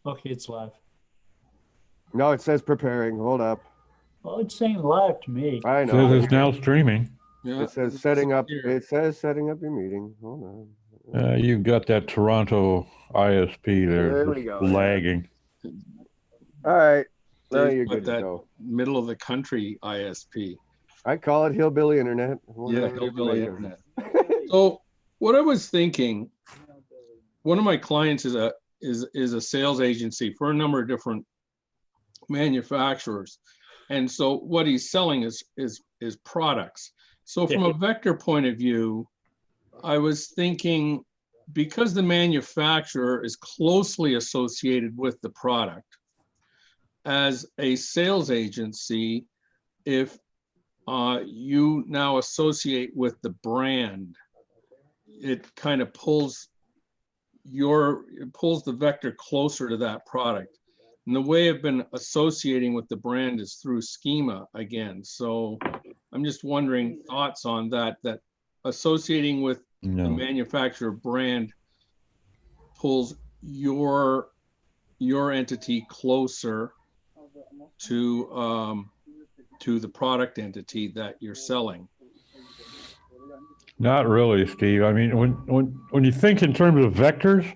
Okay, it's live. No, it says preparing. Hold up. Oh, it's saying live to me. I Says know. it's now streaming. Yeah, It says it's setting up. here. It says setting up your meeting. Hold on. You've got that Toronto ISP there There we just go. Yeah. lagging. All right. Now Dave you're put good to that go. middle of the country ISP. I call it hillbilly internet. Yeah, Whatever hillbilly you make internet. So what I was thinking, one of my clients is a sales agency for a number of different manufacturers. And so what he's selling is products. So from a vector point of view, I was thinking, because the manufacturer is closely associated with the product, as a sales agency, if you now associate with the brand, it kind of pulls the vector closer to that product. And the way I've been associating with the brand is through schema again. So I'm just wondering thoughts on that associating with the manufacturer brand pulls your entity closer to the product entity that you're selling. Not really, Steve. I mean, when you think in terms of vectors,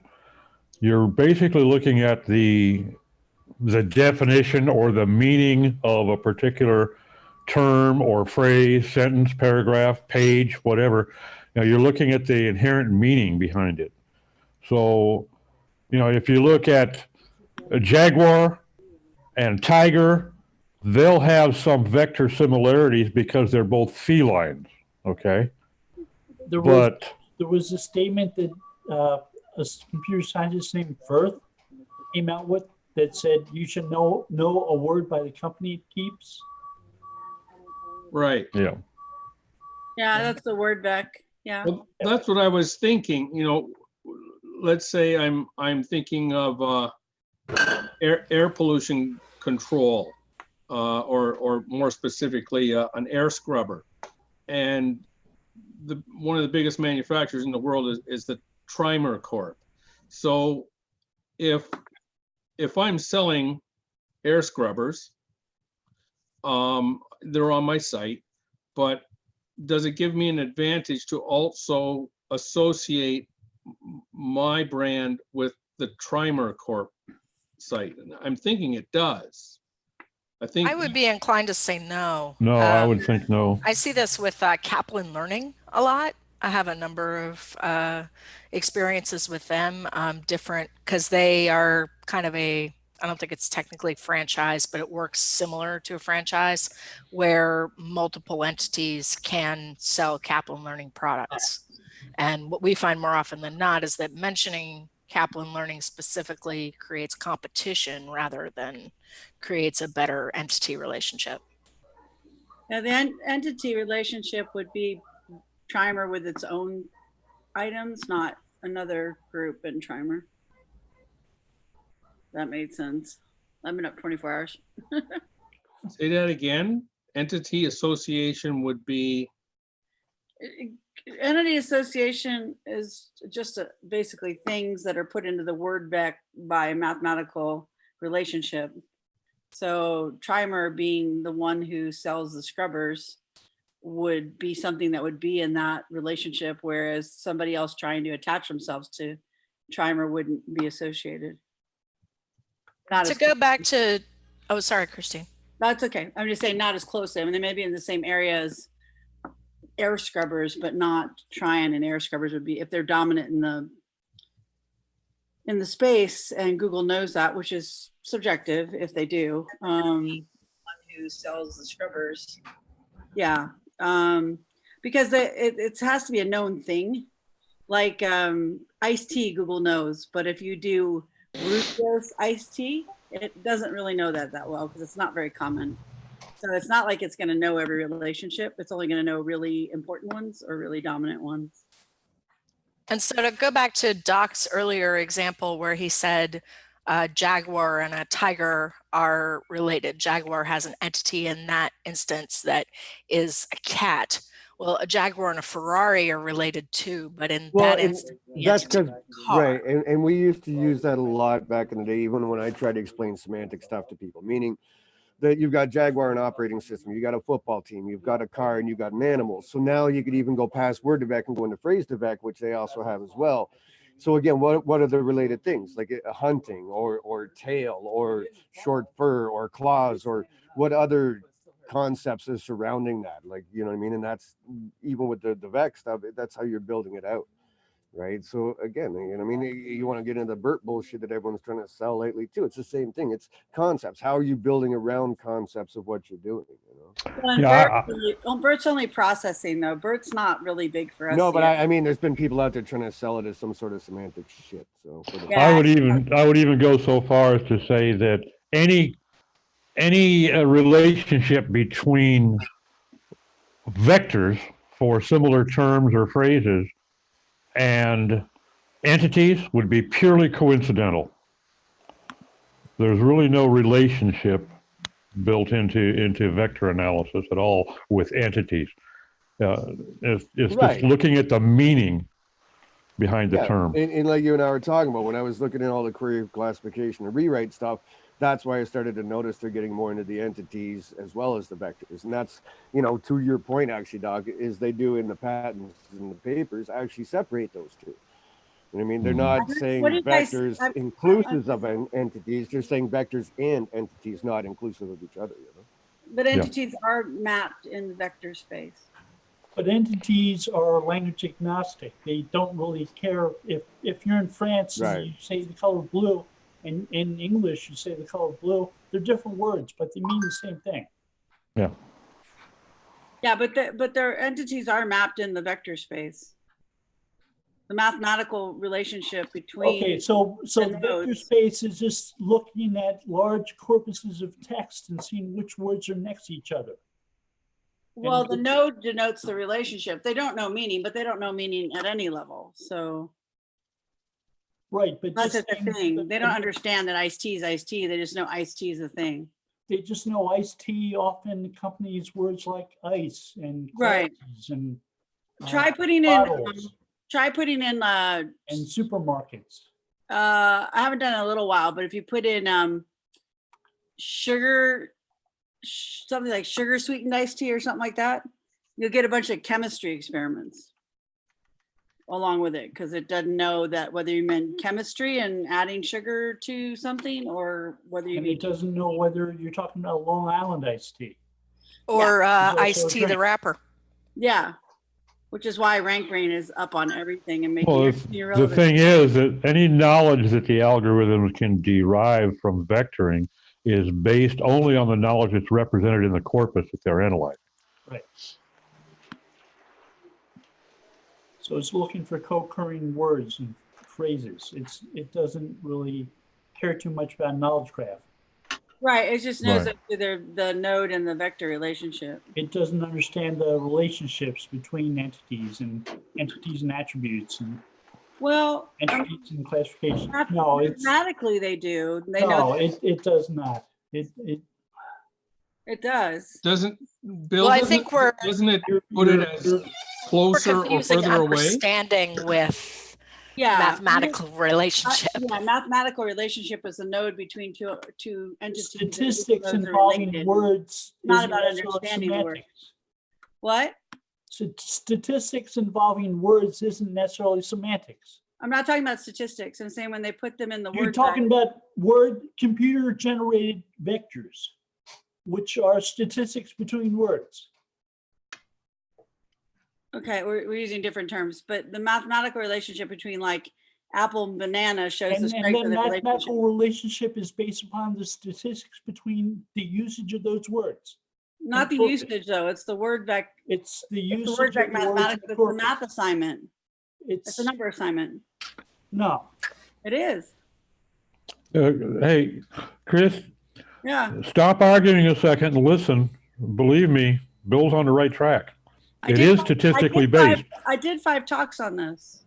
you're basically looking at the definition or the meaning of a particular term or phrase, sentence, paragraph, page, whatever. Now you're looking at the inherent meaning behind it. So, if you look at a jaguar and tiger, they'll have some vector similarities because they're both felines. Okay. There But was a statement that a computer scientist named Firth came out with that said you should know a word by the company it keeps. Right. yeah. Yeah, that's the word back. Yeah. Well, that's what I was thinking. Let's say I'm thinking of air pollution control, or more specifically, an air scrubber. And one of the biggest manufacturers in the world is the Trimer Corp. So if I'm selling air scrubbers, they're on my site, but does it give me an advantage to also associate my brand with the Trimer Corp site? And I'm thinking it does. I would be inclined to say no. No, I would think no. I see this with Kaplan Learning a lot. I have a number of experiences with them, different, because they are kind of I don't think it's technically franchise, but it works similar to a franchise where multiple entities can sell Kaplan Learning products. And what we find more often than not is that mentioning Kaplan Learning specifically creates competition rather than creates a better entity relationship. Now, the entity relationship would be Trimer with its own items, not another group in Trimer. That made sense. I've been up 24 hours. Say that again. Entity association would be? Entity association is just basically things that are put into the word back by a mathematical relationship. So Trimer being the one who sells the scrubbers would be something that would be in that relationship, whereas somebody else trying to attach themselves to Trimer wouldn't be associated. To go back to, oh, sorry, Christine. That's okay. I'm just saying not as closely. I mean, they may be in the same area as air scrubbers, but not Trion and air scrubbers would be, if they're dominant in the space, and Google knows that, which is subjective if they do. One who sells the scrubbers. Yeah. Because it has to be a known thing. Like iced tea, Google knows, but if you do root iced tea, it doesn't really know that well because it's not very common. So it's not like it's going to know every relationship. It's only going to know really important ones or really dominant ones. And so to go back to Doc's earlier example where he said jaguar and a tiger are related. Jaguar has an entity in that instance that is a cat. Well, a Jaguar and a Ferrari are related too, but in Well, that and instance, the that's entity because, is a car. right, and we used to use that a lot back in the day, even when I tried to explain semantic stuff to people, meaning that you've got Jaguar and operating system, you got a football team, you've got a car, and you've got an animal. So now you could even go past word to vec and go into phrase to vec, which they also have as well. So again, what are the related things, like hunting or tail or short fur or claws, or what other concepts is surrounding that? Like, you know what I mean? And that's even with the vec stuff, that's how you're building it out. Right. So again, you know, I mean, you want to get into the BERT bullshit that everyone's trying to sell lately too. It's the same thing. It's concepts. How are you building around concepts of what you're doing? You know. Well, and Yeah, BERT's only processing though. BERT's not really big for us. No, but yet. I mean, there's been people out there trying to sell it as some sort of semantic shit. So for the, Yeah. I would even go so far as to say that any relationship between vectors for similar terms or phrases and entities would be purely coincidental. There's really no relationship built into vector analysis at all with entities. It's Right. just looking at the meaning behind the yeah, term. and like you and I were talking about, when I was looking at all the query classification and rewrite stuff, that's why I started to notice they're getting more into the entities as well as the vectors. And that's, you know, to your point, actually, Doc, is they do in the patents and the papers actually separate those two. You know what I mean? They're not saying What do you guys- vectors I'm- inclusive of entities. They're saying vectors and entities, not inclusive of each other. You know? But entities are mapped in the vector space. But entities are language agnostic. They don't really care if you're in France Right. and you say the color blue, and in English you say the color blue. They're different words, but they mean the same thing. Yeah. Yeah, but their entities are mapped in the vector space. The mathematical relationship between. Okay, so the vector nodes. space is just looking at large corpuses of text and seeing which words are next to each other. Well, the node denotes the relationship. They don't know meaning, but they don't know meaning at any level. So Right, but that's just the thing. They don't understand that iced tea is iced tea. They just know iced tea is a thing. They just know iced tea often accompanies words like ice and Right. classes and Try putting bottles in and supermarkets. I haven't done it in a little while, but if you put in sugar, something like sugar sweetened iced tea or something like that, you'll get a bunch of chemistry experiments along with it, because it doesn't know that whether you meant chemistry and adding sugar to something, or whether you And mean it doesn't know whether you're talking about Long Island iced tea. Or It's also iced a tea, the drink. wrapper. yeah, which is why rank brain is up on everything and making Well, everything the irrelevant. thing is that any knowledge that the algorithms can derive from vectoring is based only on the knowledge that's represented in the corpus that they're analyzing. Right. So it's looking for co-occurring words and phrases. It doesn't really care too much about knowledge graph. Right, it just knows Right. that the node and the vector relationship. It doesn't understand the relationships between entities and attributes and Well, entities and classification. No, it's mathematically they do. They know no, it does not. It it does. Doesn't, Bill, Well, I doesn't, think we're doesn't it put it as closer or confusing further away? understanding with Yeah. mathematical relationship. Yeah, mathematical relationship is a node between two entities. that statistics those are involving related. words Not isn't about necessarily understanding the word. semantics. What? So statistics involving words isn't necessarily semantics. I'm not talking about statistics. I'm saying when they put them in the You're word. talking about computer generated vectors, which are statistics between words. Okay, we're using different terms, but the mathematical relationship between like apple and banana shows the And strength then of the relationship. mathematical relationship is based upon the statistics between the usage of those words. Not the corpus. usage though. It's the word vec. It's the It's usage the word of vec the words in mathematics. the It's the corpus. math assignment. It's It's a number assignment. no. It is. Hey, Chris, Yeah. stop arguing a second and listen. Believe me, Bill's on the right track. I It did is five- statistically I did five- based. I did 5 talks on this.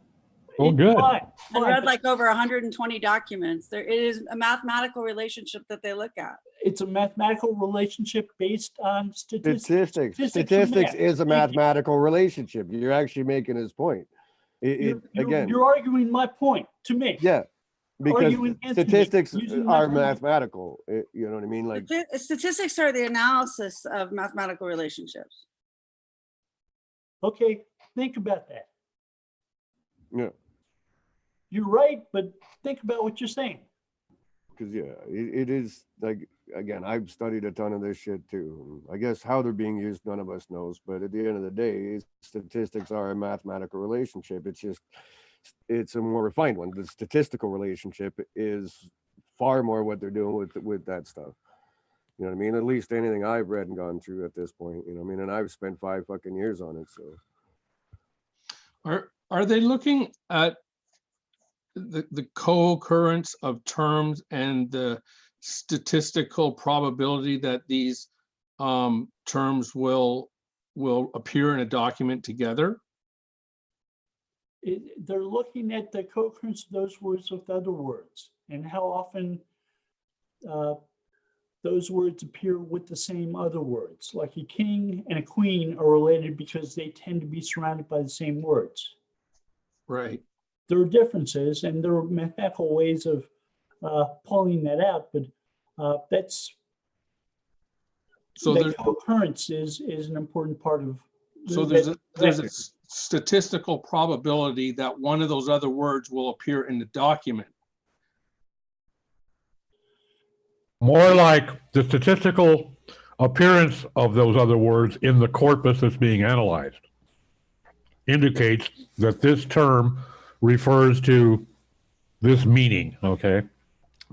Oh, good. Fine, and fine, read but like over 120 documents. There, it is a mathematical relationship that they look at. it's a mathematical relationship based on statistics. Statistics. are Statistics math. is a Thank you. mathematical relationship. You're actually making his point. Again, You're arguing my point to me. yeah, because arguing against me statistics using are mathematics. mathematical. You know what I mean? Like, Statistics are the analysis of mathematical relationships. Okay, think about that. yeah, You're right, but think about what you're saying. because it is like, again, I've studied a ton of this shit too. I guess how they're being used, none of us knows. But at the end of the day, statistics are a mathematical relationship. It's just, it's a more refined one. The statistical relationship is far more what they're doing with that stuff. You know what I mean? At least anything I've read and gone through at this point. You know what I mean? And I've spent 5 fucking years on it. So Are they looking at the co-occurrence of terms and the statistical probability that these terms will appear in a document together? They're looking at the co-occurrence of those words with other words and how often those words appear with the same other words. Like a king and a queen are related because they tend to be surrounded by the same words. Right. There are differences and there are mathematical ways of pulling that out, but that's So that there's co-occurrence is an important part of. so there's a statistical probability that one of those other words will appear in the document. More like the statistical appearance of those other words in the corpus that's being analyzed indicates that this term refers to this meaning, okay,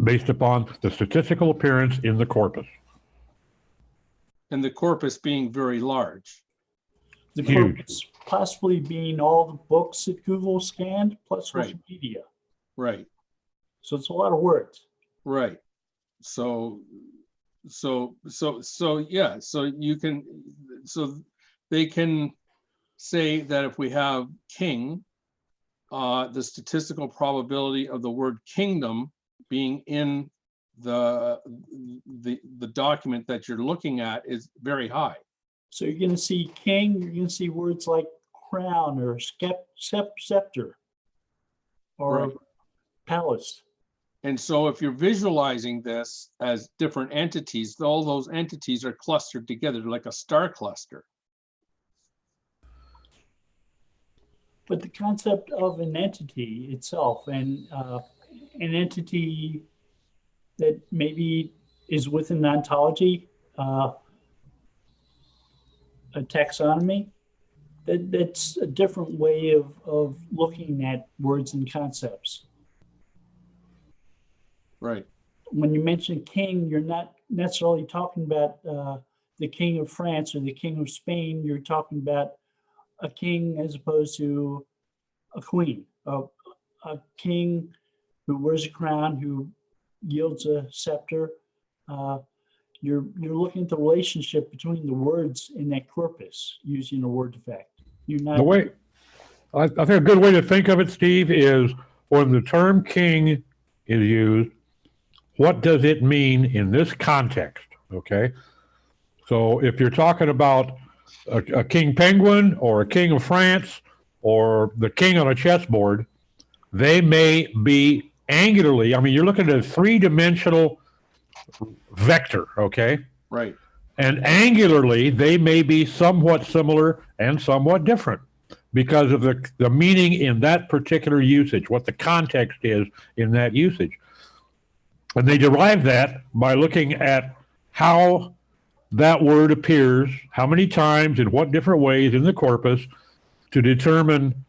based upon the statistical appearance in the corpus. And the corpus being very large. The Huge. corpus possibly being all the books that Google scanned plus Right. Wikipedia. Right. So it's a lot of words. Right. So yeah, so you can, so they can say that if we have king, the statistical probability of the word kingdom being in the document that you're looking at is very high. So you're going to see king, you're going to see words like crown or scepter or Right. palace. And so if you're visualizing this as different entities, all those entities are clustered together like a star cluster. But the concept of an entity itself and an entity that maybe is within an ontology, a taxonomy, that's a different way of looking at words and concepts. Right. When you mention king, you're not necessarily talking about the king of France or the king of Spain. You're talking about a king as opposed to a queen, a king who wears a crown, who yields a scepter. You're looking at the relationship between the words in that corpus using a word effect. You're not. The way, I think a good way to think of it, Steve, is when the term king is used, what does it mean in this context? Okay. So if you're talking about a king penguin or a king of France or the king on a chessboard, they may be angularly, I mean, you're looking at a 3-dimensional vector, okay? Right. And angularly, they may be somewhat similar and somewhat different because of the meaning in that particular usage, what the context is in that usage. And they derive that by looking at how that word appears, how many times, in what different ways in the corpus to determine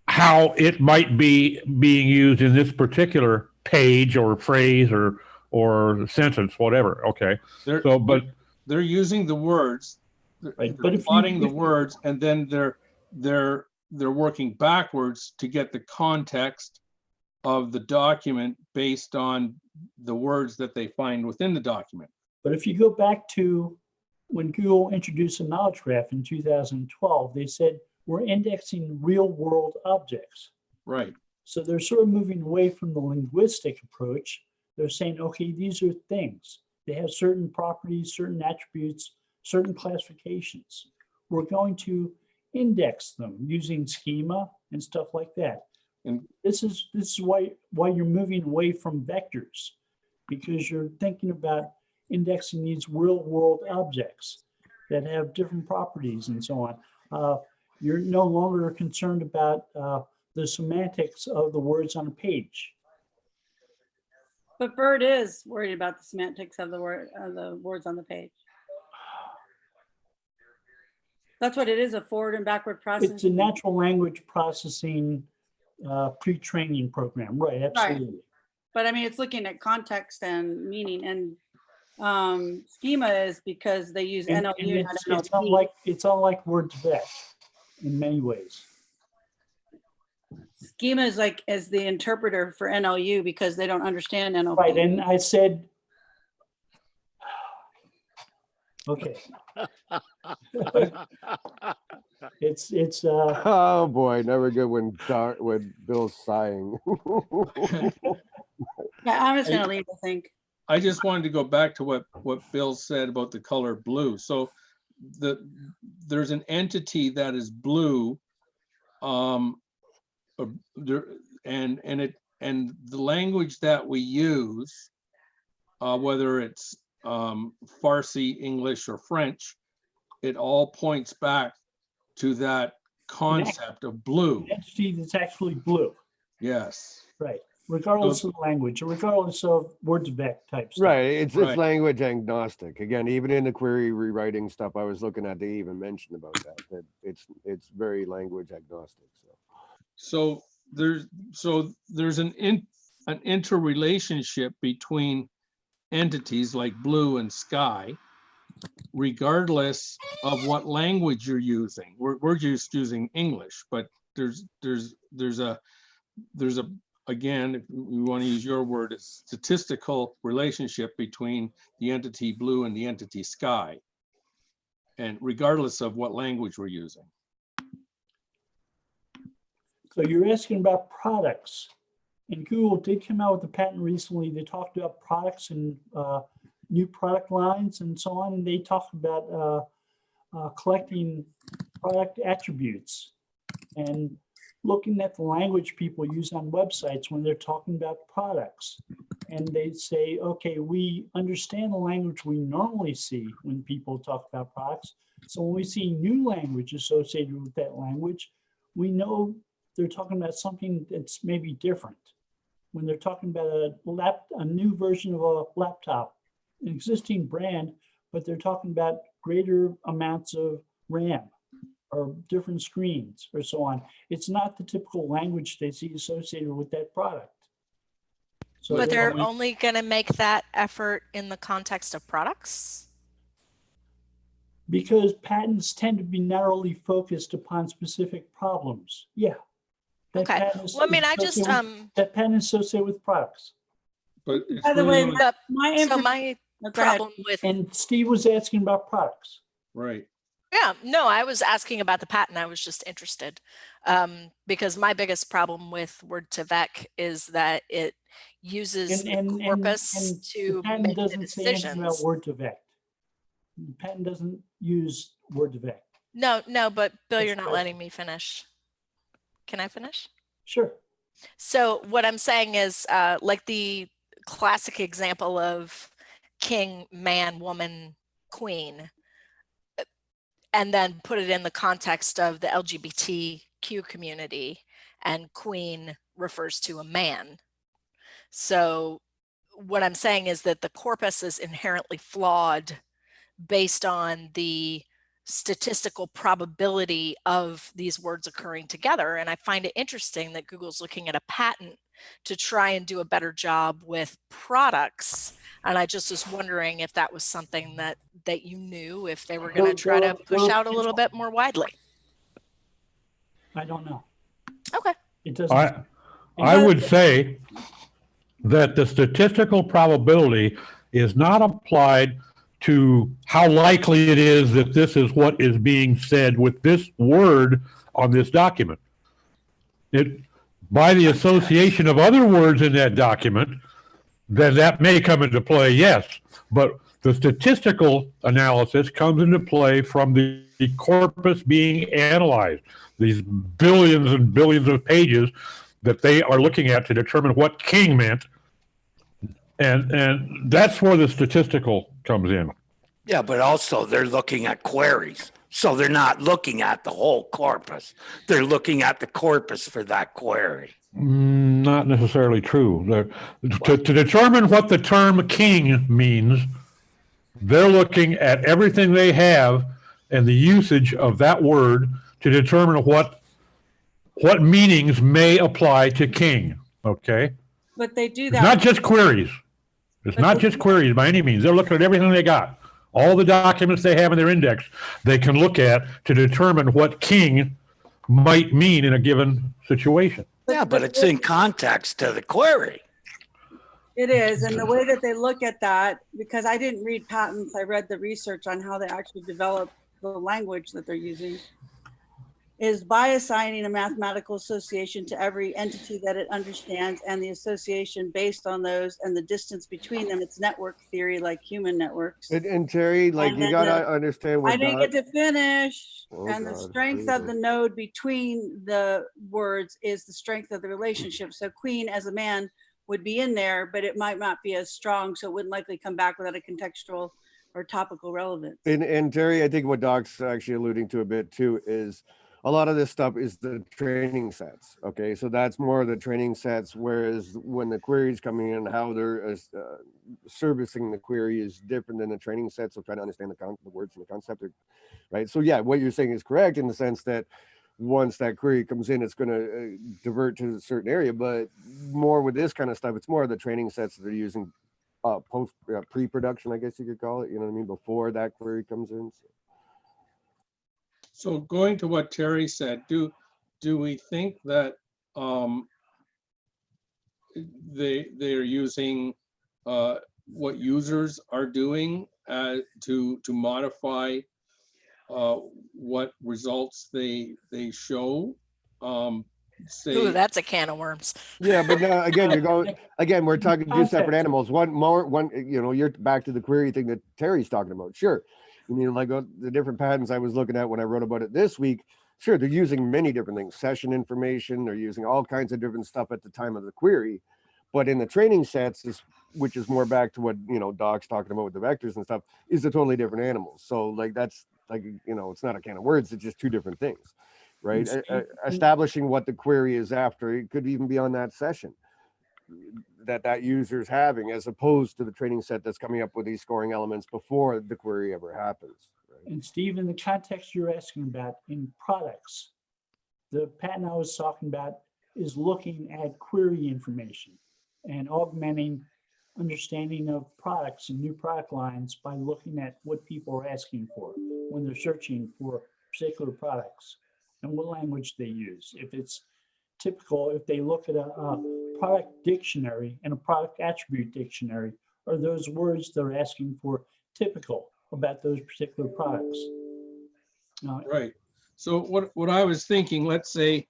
how it might be being used in this particular page or phrase or sentence, whatever. Okay. They're using the words, Right. But if plotting the words, and then they're working backwards to get the context of the document based on the words that they find within the document. But if you go back to when Google introduced a knowledge graph in 2012, they said we're indexing real world objects. Right. So they're sort of moving away from the linguistic approach. They're saying, okay, these are things. They have certain properties, certain attributes, certain classifications. We're going to index them using schema and stuff like that. And This is why you're moving away from vectors, because you're thinking about indexing these real world objects that have different properties and so on. You're no longer concerned about the semantics of the words on a page. But Bird is worried about the semantics of the words on the page. That's what it is, a forward and backward processing. It's a natural language processing pre-training program, right? Absolutely. But I mean, it's looking at context and meaning, and schema is because they use And NLU, not it's NLP. unlike word to vec in many ways. Schema is like as the interpreter for NLU because they don't understand NLP. Right, and I said, okay. It's Oh boy, never good when Bill's sighing. Yeah, I'm just gonna leave, I think. I just wanted to go back to what Bill said about the color blue. So there's an entity that is blue, and the language that we use, whether it's Farsi, English, or French, it all points back to that concept of blue. an entity that's actually blue, Yes. right? Regardless of the language, or regardless of word to vec type stuff. Right, it's Right. language agnostic. Again, even in the query rewriting stuff I was looking at, they even mentioned about that it's very language agnostic. So there's an interrelationship between entities like blue and sky, regardless of what language you're using. We're just using English, but there's a again, if we want to use your word, a statistical relationship between the entity blue and the entity sky, and regardless of what language we're using. So you're asking about products. And Google did come out with a patent recently. They talked about products and new product lines and so on. And they talked about collecting product attributes and looking at the language people use on websites when they're talking about products. And they say, okay, we understand the language we normally see when people talk about products. So when we see new language associated with that language, we know they're talking about something that's maybe different. When they're talking about a new version of a laptop, an existing brand, but they're talking about greater amounts of RAM or different screens or so on. It's not the typical language they see associated with that product. So But they're only going to make that effort in the context of products? because patents tend to be narrowly focused upon specific problems. Yeah. That Okay. patent is- Well, I mean, I is just, associated with- that patent is associated with products. But it's By the really way, only- so my my Oh, go ahead. problem with, And Steve was asking about products. right. yeah, no, I was asking about the patent. I was just interested because my biggest problem with word to vec is that it uses the corpus the to patent make the doesn't say anything about decisions. word to vec. The patent doesn't use word to vec. No, but Bill, That's you're not correct. letting me finish. Can I finish? Sure. So what I'm saying is like the classic example of king, man, woman, queen, and then put it in the context of the LGBTQ community, and queen refers to a man. So what I'm saying is that the corpus is inherently flawed based on the statistical probability of these words occurring together. And I find it interesting that Google's looking at a patent to try and do a better job with products. And I just was wondering if that was something that you knew, if they were going to try to push out a little bit more widely. I don't know. Okay. It doesn't. I would say that the statistical probability is not applied to how likely it is that this is what is being said with this word on this document. It, by the association of other words in that document, then that may come into play, yes. But the statistical analysis comes into play from the corpus being analyzed, these billions and billions of pages that they are looking at to determine what king meant. And that's where the statistical comes in. Yeah, but also they're looking at queries. So they're not looking at the whole corpus. They're looking at the corpus for that query. Not necessarily true. To determine what the term king means, they're looking at everything they have and the usage of that word to determine what meanings may apply to king. Okay? But they do It's that. not just queries. It's But not they- just queries by any means. They're looking at everything they got. All the documents they have in their index, they can look at to determine what king might mean in a given situation. Yeah, but it's in context to the query. It is, and the way that they look at that, because I didn't read patents, I read the research on how they actually develop the language that they're using, is by assigning a mathematical association to every entity that it understands and the association based on those and the distance between them. It's network theory, like human networks. And Terry, like, And you then gotta understand I what didn't get to finish. Oh, And the God, strength of really? the node between the words is the strength of the relationship. So queen as a man would be in there, but it might not be as strong. So it wouldn't likely come back without a contextual or topical relevance. And Terry, I think what Doc's actually alluding to a bit too is a lot of this stuff is the training sets. Okay, so that's more of the training sets, whereas when the queries coming in, how they're servicing the query is different than the training sets. So trying to understand the words and the concept, right? So yeah, what you're saying is correct in the sense that once that query comes in, it's going to divert to a certain area. But more with this kind of stuff, it's more of the training sets that they're using pre-production, I guess you could call it. You know what I mean? Before that query comes in. So going to what Terry said, do we think that they're using what users are doing to modify what results they show? Say, Ooh, that's a can of worms. Yeah, but now again, we're talking two separate Context. animals. One, you know, you're back to the query thing that Terry's talking about. Sure. You mean like the different patents I was looking at when I wrote about it this week. Sure, they're using many different things, session information. They're using all kinds of different stuff at the time of the query. But in the training sets, which is more back to what, you know, Doc's talking about with the vectors and stuff, is a totally different animal. So like, that's like, you know, it's not a can of words. It's just two different things, right? Establishing what the query is after, it could even be on that session that user's having, as opposed to the training set that's coming up with these scoring elements before the query ever happens. Right? And Steve, in the context you're asking about in products, the patent I was talking about is looking at query information and augmenting understanding of products and new product lines by looking at what people are asking for when they're searching for particular products and what language they use. If it's typical, if they look at a product dictionary and a product attribute dictionary, are those words they're asking for typical about those particular products? right. So what I was thinking, let's say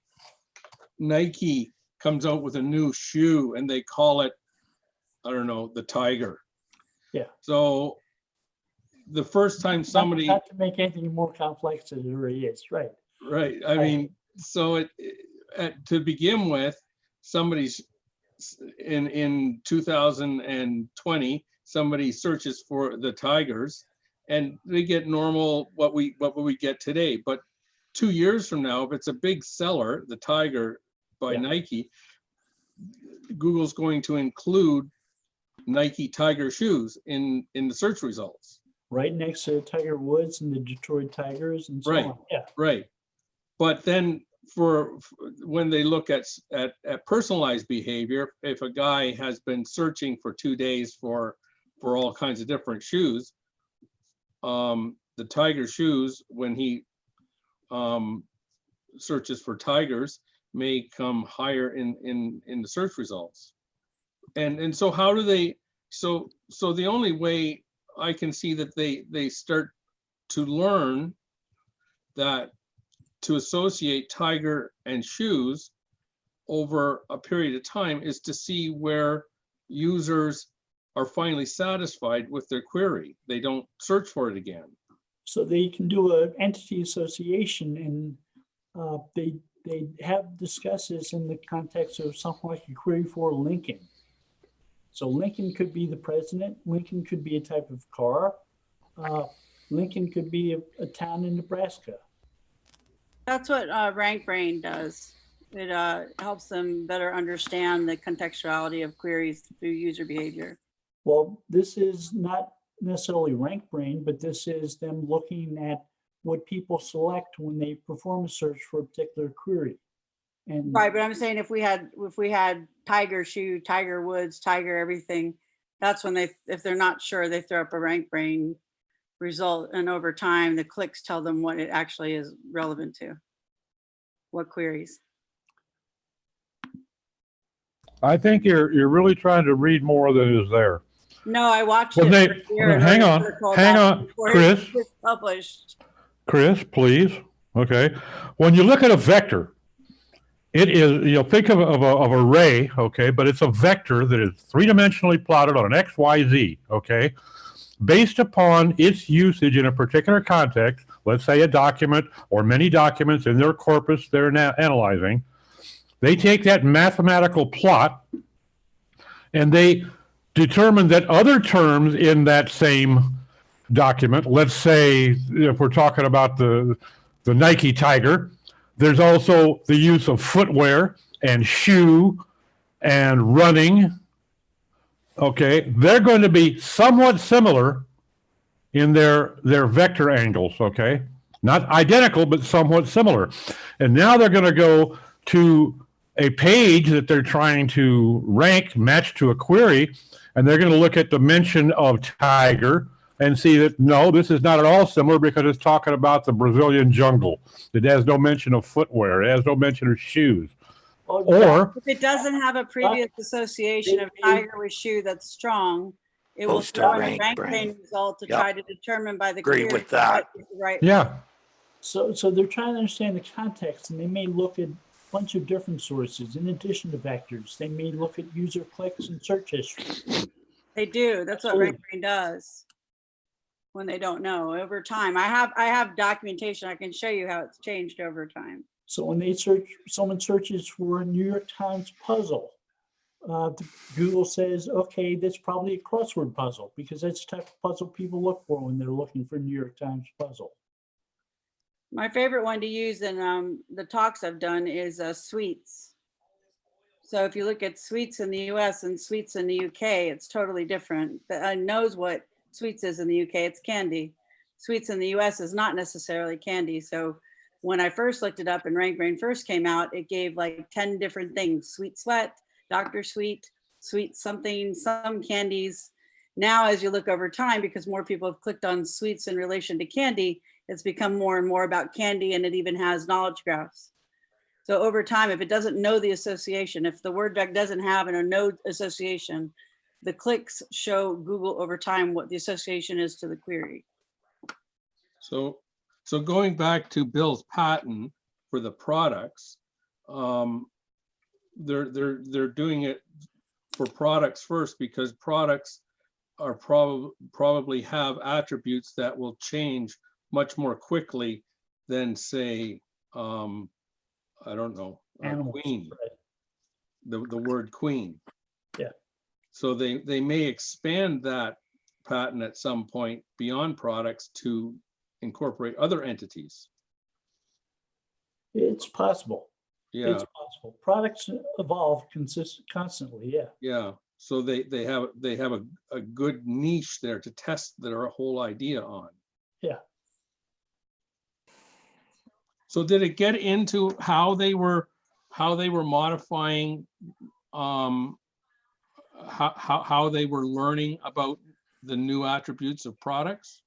Nike comes out with a new shoe and they call it, I don't know, the Tiger. Yeah. So the first time somebody, not to make anything more complex than it already is, right? right, I mean, so to begin with, somebody's in 2020, somebody searches for the Tigers and they get normal what we get today. But 2 years from now, if it's a big seller, the Tiger by Nike, Google's going to include Nike Tiger shoes in the search results. Right next to Tiger Woods and the Detroit Tigers and so Right. on. Yeah. Right. But then for when they look at personalized behavior, if a guy has been searching for 2 days for all kinds of different shoes, the Tiger shoes, when he searches for tigers, may come higher in the search results. And so how do they, so the only way I can see that they start to learn that to associate tiger and shoes over a period of time is to see where users are finally satisfied with their query. They don't search for it again. So they can do an entity association, and they have discussed this in the context of something like a query for Lincoln. So Lincoln could be the president. Lincoln could be a type of car. Lincoln could be a town in Nebraska. That's what RankBrain does. It helps them better understand the contextuality of queries through user behavior. Well, this is not necessarily RankBrain, but this is them looking at what people select when they perform a search for a particular query. And Right, but I'm saying if we had tiger shoe, tiger woods, tiger everything, that's when if they're not sure, they throw up a RankBrain result, and over time the clicks tell them what it actually is relevant to, what queries. I think you're really trying to read more than is there. No, I watched Well, it. they- for a year and hang wrote an on, article hang about on, it before Chris. it was published. Chris, please. Okay. When you look at a vector, it is, think of an array, okay, but it's a vector that is three-dimensionally plotted on an X, Y, Z, okay, based upon its usage in a particular context, let's say a document or many documents in their corpus they're analyzing. They take that mathematical plot and they determine that other terms in that same document, let's say if we're talking about the Nike Tiger, there's also the use of footwear and shoe and running. Okay, they're going to be somewhat similar in their vector angles, okay? Not identical, but somewhat similar. And now they're going to go to a page that they're trying to rank, match to a query, and they're going to look at the mention of tiger and see that, no, this is not at all similar because it's talking about the Brazilian jungle. It has no mention of footwear. It has no mention of shoes. Or if it doesn't have a previous association of tiger with shoe that's strong, it will Goes to throw in a RankBrain. RankBrain result to Yep. try to determine by the Agree query with that. what is the right. yeah, so they're trying to understand the context, and they may look at a bunch of different sources in addition to vectors. They may look at user clicks and search history. They do. That's what Absolutely. RankBrain does. When they don't know over time, I have documentation. I can show you how it's changed over time. So when they search, someone searches for a New York Times puzzle, Google says, okay, that's probably a crossword puzzle because that's the type of puzzle people look for when they're looking for a New York Times puzzle. My favorite one to use in the talks I've done is sweets. So if you look at sweets in the US and sweets in the UK, it's totally different. It knows what sweets is in the UK, it's candy. Sweets in the US is not necessarily candy. So when I first looked it up and RankBrain first came out, it gave like 10 different things: sweet sweat, Dr. Sweet, sweet something, some candies. Now, as you look over time, because more people have clicked on sweets in relation to candy, it's become more and more about candy, and it even has knowledge graphs. So over time, if it doesn't know the association, if the word doc doesn't have a node association, the clicks show Google over time what the association is to the query. So going back to Bill's patent for the products, they're doing it for products first because products are probably have attributes that will change much more quickly than, say, I don't know, Animals, queen, right. the word queen. Yeah. So they may expand that patent at some point beyond products to incorporate other entities. It's possible. Yeah. It's possible. Products evolve constantly. Yeah. Yeah. So they have a good niche there to test their whole idea on. Yeah. So did it get into how they were modifying, how they were learning about the new attributes of products?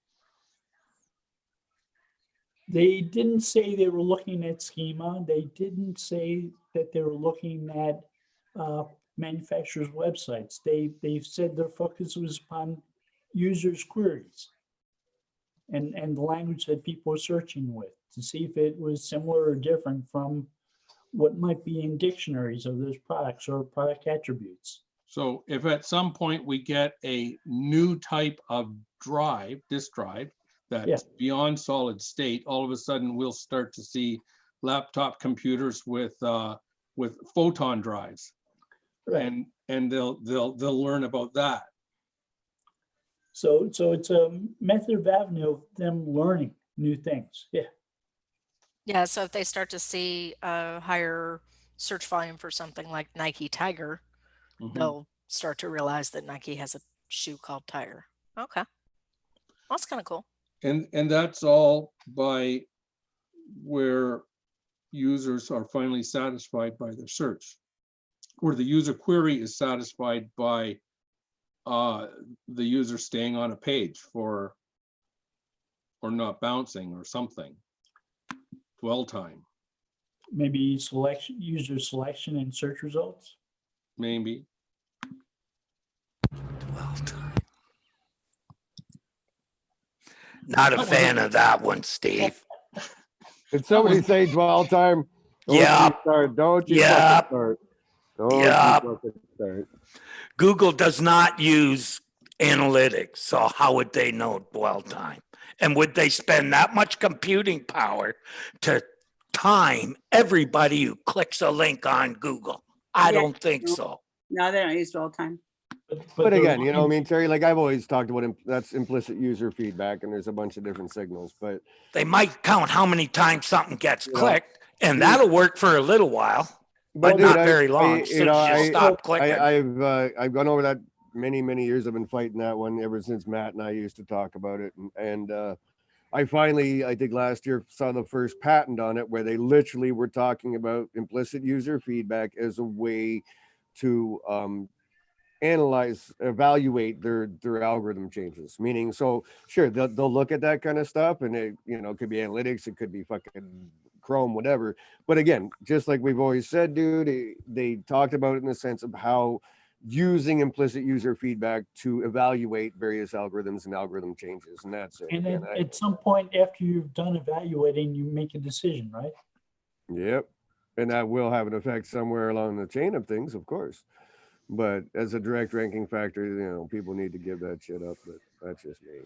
They didn't say they were looking at schema. They didn't say that they were looking at manufacturers' websites. They said their focus was upon users' queries and the language that people are searching with to see if it was similar or different from what might be in dictionaries of those products or product attributes. So if at some point we get a new type of disk drive, that's beyond solid state, all of a sudden we'll start to see laptop computers with photon drives. Right. And they'll learn about that. So it's a method of avenue of them learning new things. Yeah. Yeah, so if they start to see a higher search volume for something like Nike Tiger, Mhm. they'll start to realize that Nike has a shoe called Tiger. Okay. Well, that's kind of cool. And that's all by where users are finally satisfied by their search, where the user query is satisfied by the user staying on a page or not bouncing or something. Dwell time, Maybe user selection and search results. maybe. Dwell time. Not a fan of that one, Steve. Did somebody say dwell time? Don't you Yep. start. Don't you Yep. fucking start. Don't you Yep. fucking start. Google does not use analytics, so how would they know dwell time? And would they spend that much computing power to time everybody who clicks a link on Google? I Yeah. don't think so. No, they don't use dwell time. But they're again, you know, I looking- mean, Terry, like I've always talked about, that's implicit user feedback, and there's a bunch of different signals. But They might count how many times something gets You know, clicked, and that'll work for a little while, but dude, not very long. you So know, just stop clicking. I've gone over that many years. I've been fighting that one ever since Matt and I used to talk about it, and I finally, I think last year, saw the first patent on it where they literally were talking about implicit user feedback as a way to evaluate their algorithm changes. Meaning, so sure, they'll look at that kind of stuff, and it, you know, could be analytics, it could be fucking Chrome, whatever. But again, just like we've always said, dude, they talked about it in the sense of how using implicit user feedback to evaluate various algorithms and algorithm changes, and that's it. And Again, then at some point after you've done evaluating, you make a decision, right? Yep. And that will have an effect somewhere along the chain of things, of course. But as a direct ranking factor, you know, people need to give that shit up, but that's just me.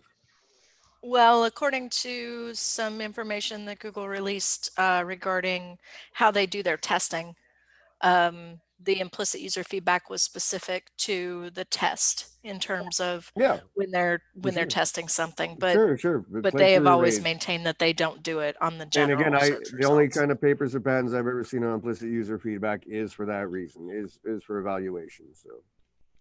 Well, according to some information that Google released regarding how they do their testing, the implicit user feedback was specific to the test in terms of Yeah, when they're sure. testing something, but sure. but they have click-through always rates. maintained that they don't do it on the And general again, search the only results. kind of papers or patents I've ever seen on implicit user feedback is for that reason, is for evaluation. So,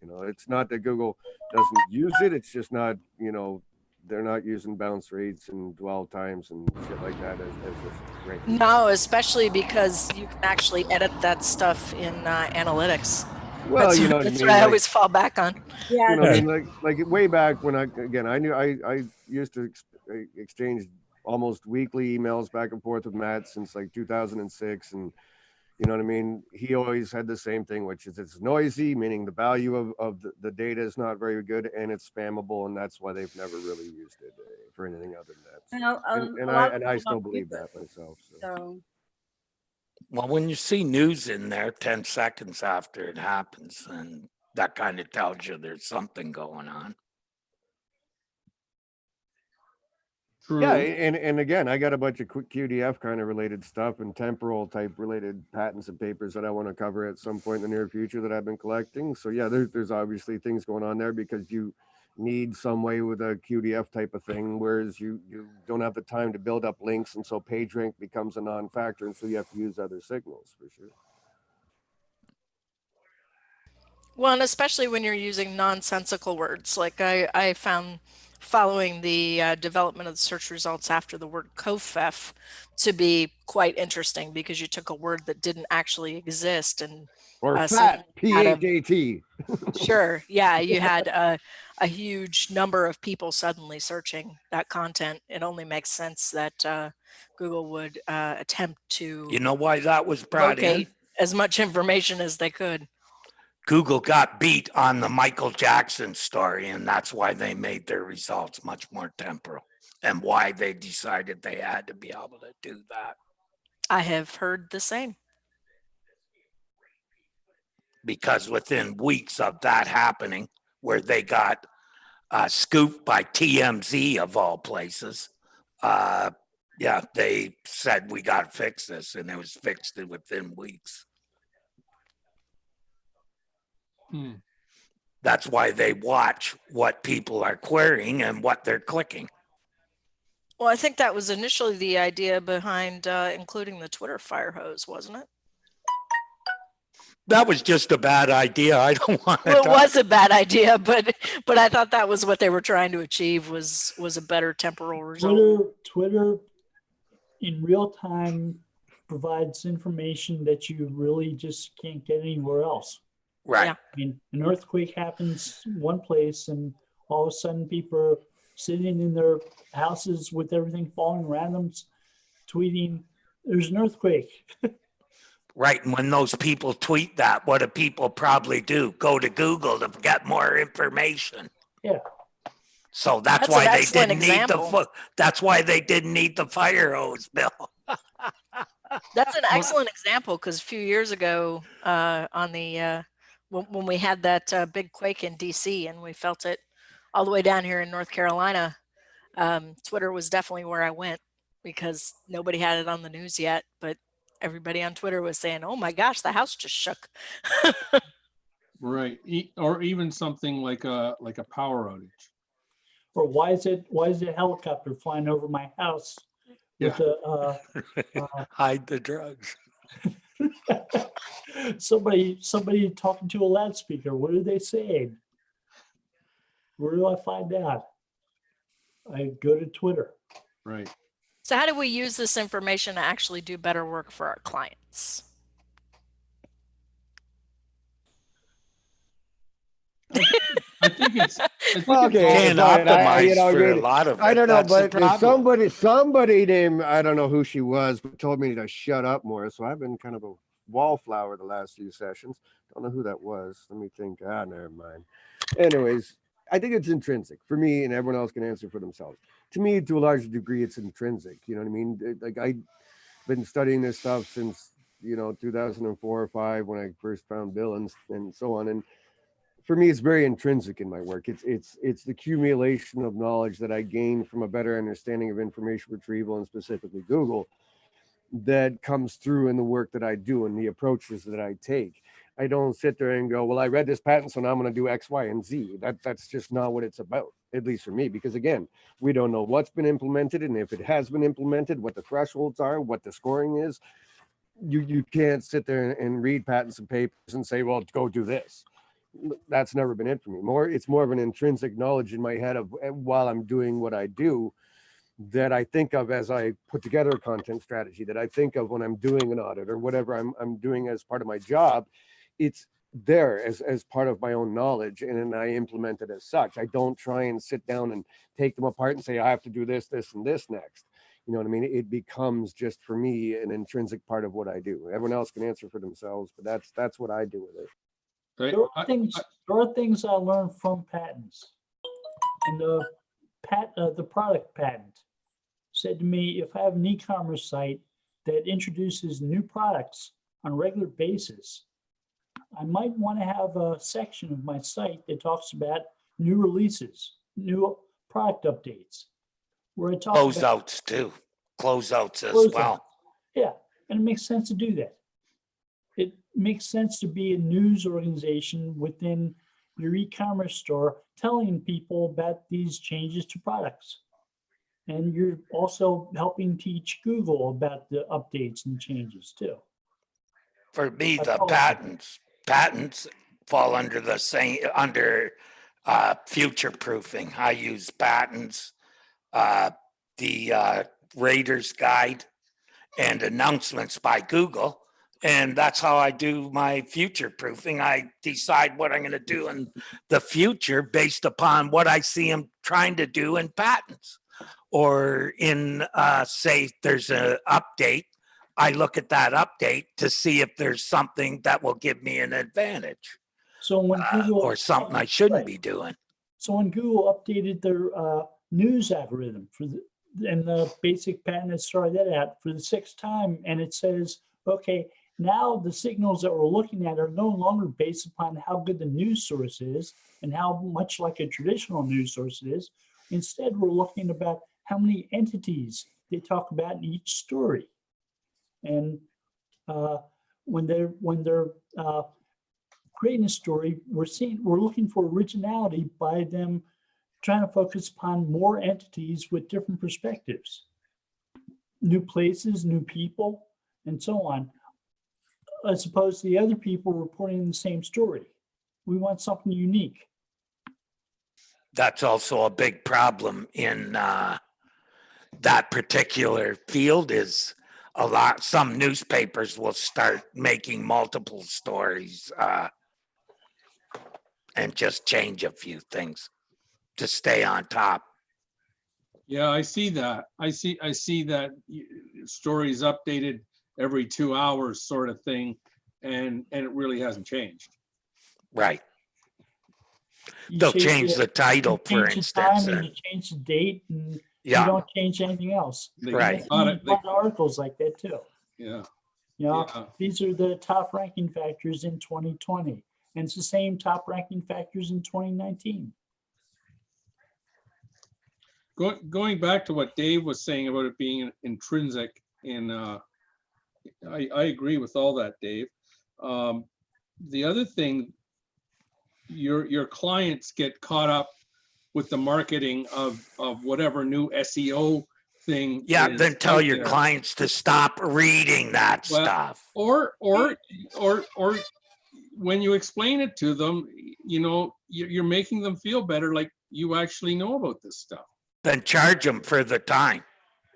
you know, it's not that Google doesn't use it, it's just not, you know, they're not using bounce rates and dwell times and shit like that as a ranking. No, especially because you can actually edit that stuff in analytics. Well, That's, you know what I that's mean? what I Like, always fall back on. Yeah. you know, I mean, like way back when I knew I used to exchange almost weekly emails back and forth with Matt since like 2006, and you know what I mean. He always had the same thing, which is it's noisy, meaning the value of the data is not very good, and it's spammable, and that's why they've never really used it for anything other than that. And I still believe that myself. So. Well, when you see news in there 10 seconds after it happens, then that kind of tells you there's something going on. True. Yeah, and again, I got a bunch of quick QDF kind of related stuff and temporal type related patents and papers that I want to cover at some point in the near future that I've been collecting. So yeah, there's obviously things going on there because you need some way with a QDF type of thing, whereas you don't have the time to build up links, and so PageRank becomes a non-factor, and so you have to use other signals for sure. Well, and especially when you're using nonsensical words, like I found following the development of the search results after the word COFEF to be quite interesting because you took a word that didn't actually exist and Or fat, suddenly had PHAT. Sure, yeah, you had a huge number of people suddenly searching that content. It only makes sense that Google would attempt to You know why that was brought in? locate as much information as they could. Google got beat on the Michael Jackson story, and that's why they made their results much more temporal, and why they decided they had to be able to do that. I have heard the same. Because within weeks of that happening, where they got scooped by TMZ of all places, yeah, they said we got to fix this, and it was fixed within weeks. That's why they watch what people are querying and what they're clicking. Well, I think that was initially the idea behind including the Twitter fire hose, wasn't it? That was just a bad idea. I don't want to. Well, it was a bad idea, but I thought that was what they were trying to achieve was a better temporal result. Twitter in real time provides information that you really just can't get anywhere else. Right. Yeah. I mean, an earthquake happens one place and all of a sudden people are sitting in their houses with everything falling around them, tweeting, there's an earthquake. Right. And when those people tweet that, what do people probably do? Go to Google to get more information. Yeah. So that's an why they excellent didn't need example. that's why they didn't need the fire hose, Bill. That's an excellent example because a few years ago on the when we had that big quake in DC and we felt it all the way down here in North Carolina, Twitter was definitely where I went because nobody had it on the news yet, but everybody on Twitter was saying, "Oh my gosh, the house just shook." Right. Or even something like a power outage. Or why is a helicopter flying over my house with Hide the drugs. somebody talking to a loudspeaker? What are they saying? Where do I find out? I go to Twitter. Right. So how do we use this information to actually do better work for our clients? I think it's Well, okay, Can't fine. optimize for a lot of it. I don't know, That's the but if problem. somebody named, I don't know who she was, but told me to shut up more. So I've been kind of a wallflower the last few sessions. Don't know who that was. Let me think. Never mind. Anyways, I think it's intrinsic for me, and everyone else can answer for themselves. To me, to a large degree, it's intrinsic. You know what I mean? Like I've been studying this stuff since 2004 or 5 when I first found Bill and so on. And for me, it's very intrinsic in my work. It's the accumulation of knowledge that I gain from a better understanding of information retrieval and specifically Google that comes through in the work that I do and the approaches that I take. I don't sit there and go, well, I read this patent, so now I'm going to do X, Y, and Z. That's just not what it's about, at least for me, because again, we don't know what's been implemented, and if it has been implemented, what the thresholds are, what the scoring is. You can't sit there and read patents and papers and say, well, go do this. That's never been it for me. It's more of an intrinsic knowledge in my head of while I'm doing what I do that I think of as I put together a content strategy, that I think of when I'm doing an audit or whatever I'm doing as part of my job. It's there as part of my own knowledge, and then I implement it as such. I don't try and sit down and take them apart and say, I have to do this, this, and this next. You know what I mean? It becomes just for me an intrinsic part of what I do. Everyone else can answer for themselves, but that's what I do with it. Right. There are things I learned from patents. And the product patent said to me, if I have an e-commerce site that introduces new products on a regular basis, I might want to have a section of my site that talks about new releases, new product updates, where I talk about Closeouts too. Closeouts as closeouts. well. Yeah, and it makes sense to do that. It makes sense to be a news organization within your e-commerce store telling people about these changes to products. And you're also helping teach Google about the updates and changes too. For me, That's the all. patents fall under the same future proofing. I use patents, the Raiders Guide, and announcements by Google. And that's how I do my future proofing. I decide what I'm going to do in the future based upon what I see them trying to do in patents. Or in, say, there's an update. I look at that update to see if there's something that will give me an advantage. So when Google or something I shouldn't right. be doing. So when Google updated their news algorithm and the basic patent has started that out for the 6th time, and it says, okay, now the signals that we're looking at are no longer based upon how good the news source is and how much like a traditional news source it is. Instead, we're looking about how many entities they talk about in each story. And when they're creating a story, we're looking for originality by them trying to focus upon more entities with different perspectives, new places, new people, and so on, as opposed to the other people reporting the same story. We want something unique. That's also a big problem in that particular field is some newspapers will start making multiple stories and just change a few things to stay on top. Yeah, I see that. I see that stories updated every 2 hours sort of thing, and it really hasn't changed. Right. You They'll change the title, for change the instance. time and you change the date, and Yeah. you don't change anything else. They Right. got it. A lot of articles like that too. Yeah. You know, Yeah. these are the top ranking factors in 2020, and it's the same top ranking factors in 2019. Going back to what Dave was saying about it being intrinsic in, I agree with all that, Dave. The other thing, your clients get caught up with the marketing of whatever new SEO thing. Yeah, is then tell out your there. clients to stop reading that Well, stuff. Or when you explain it to them, you know, you're making them feel better, like you actually know about this stuff. Then charge them for the time.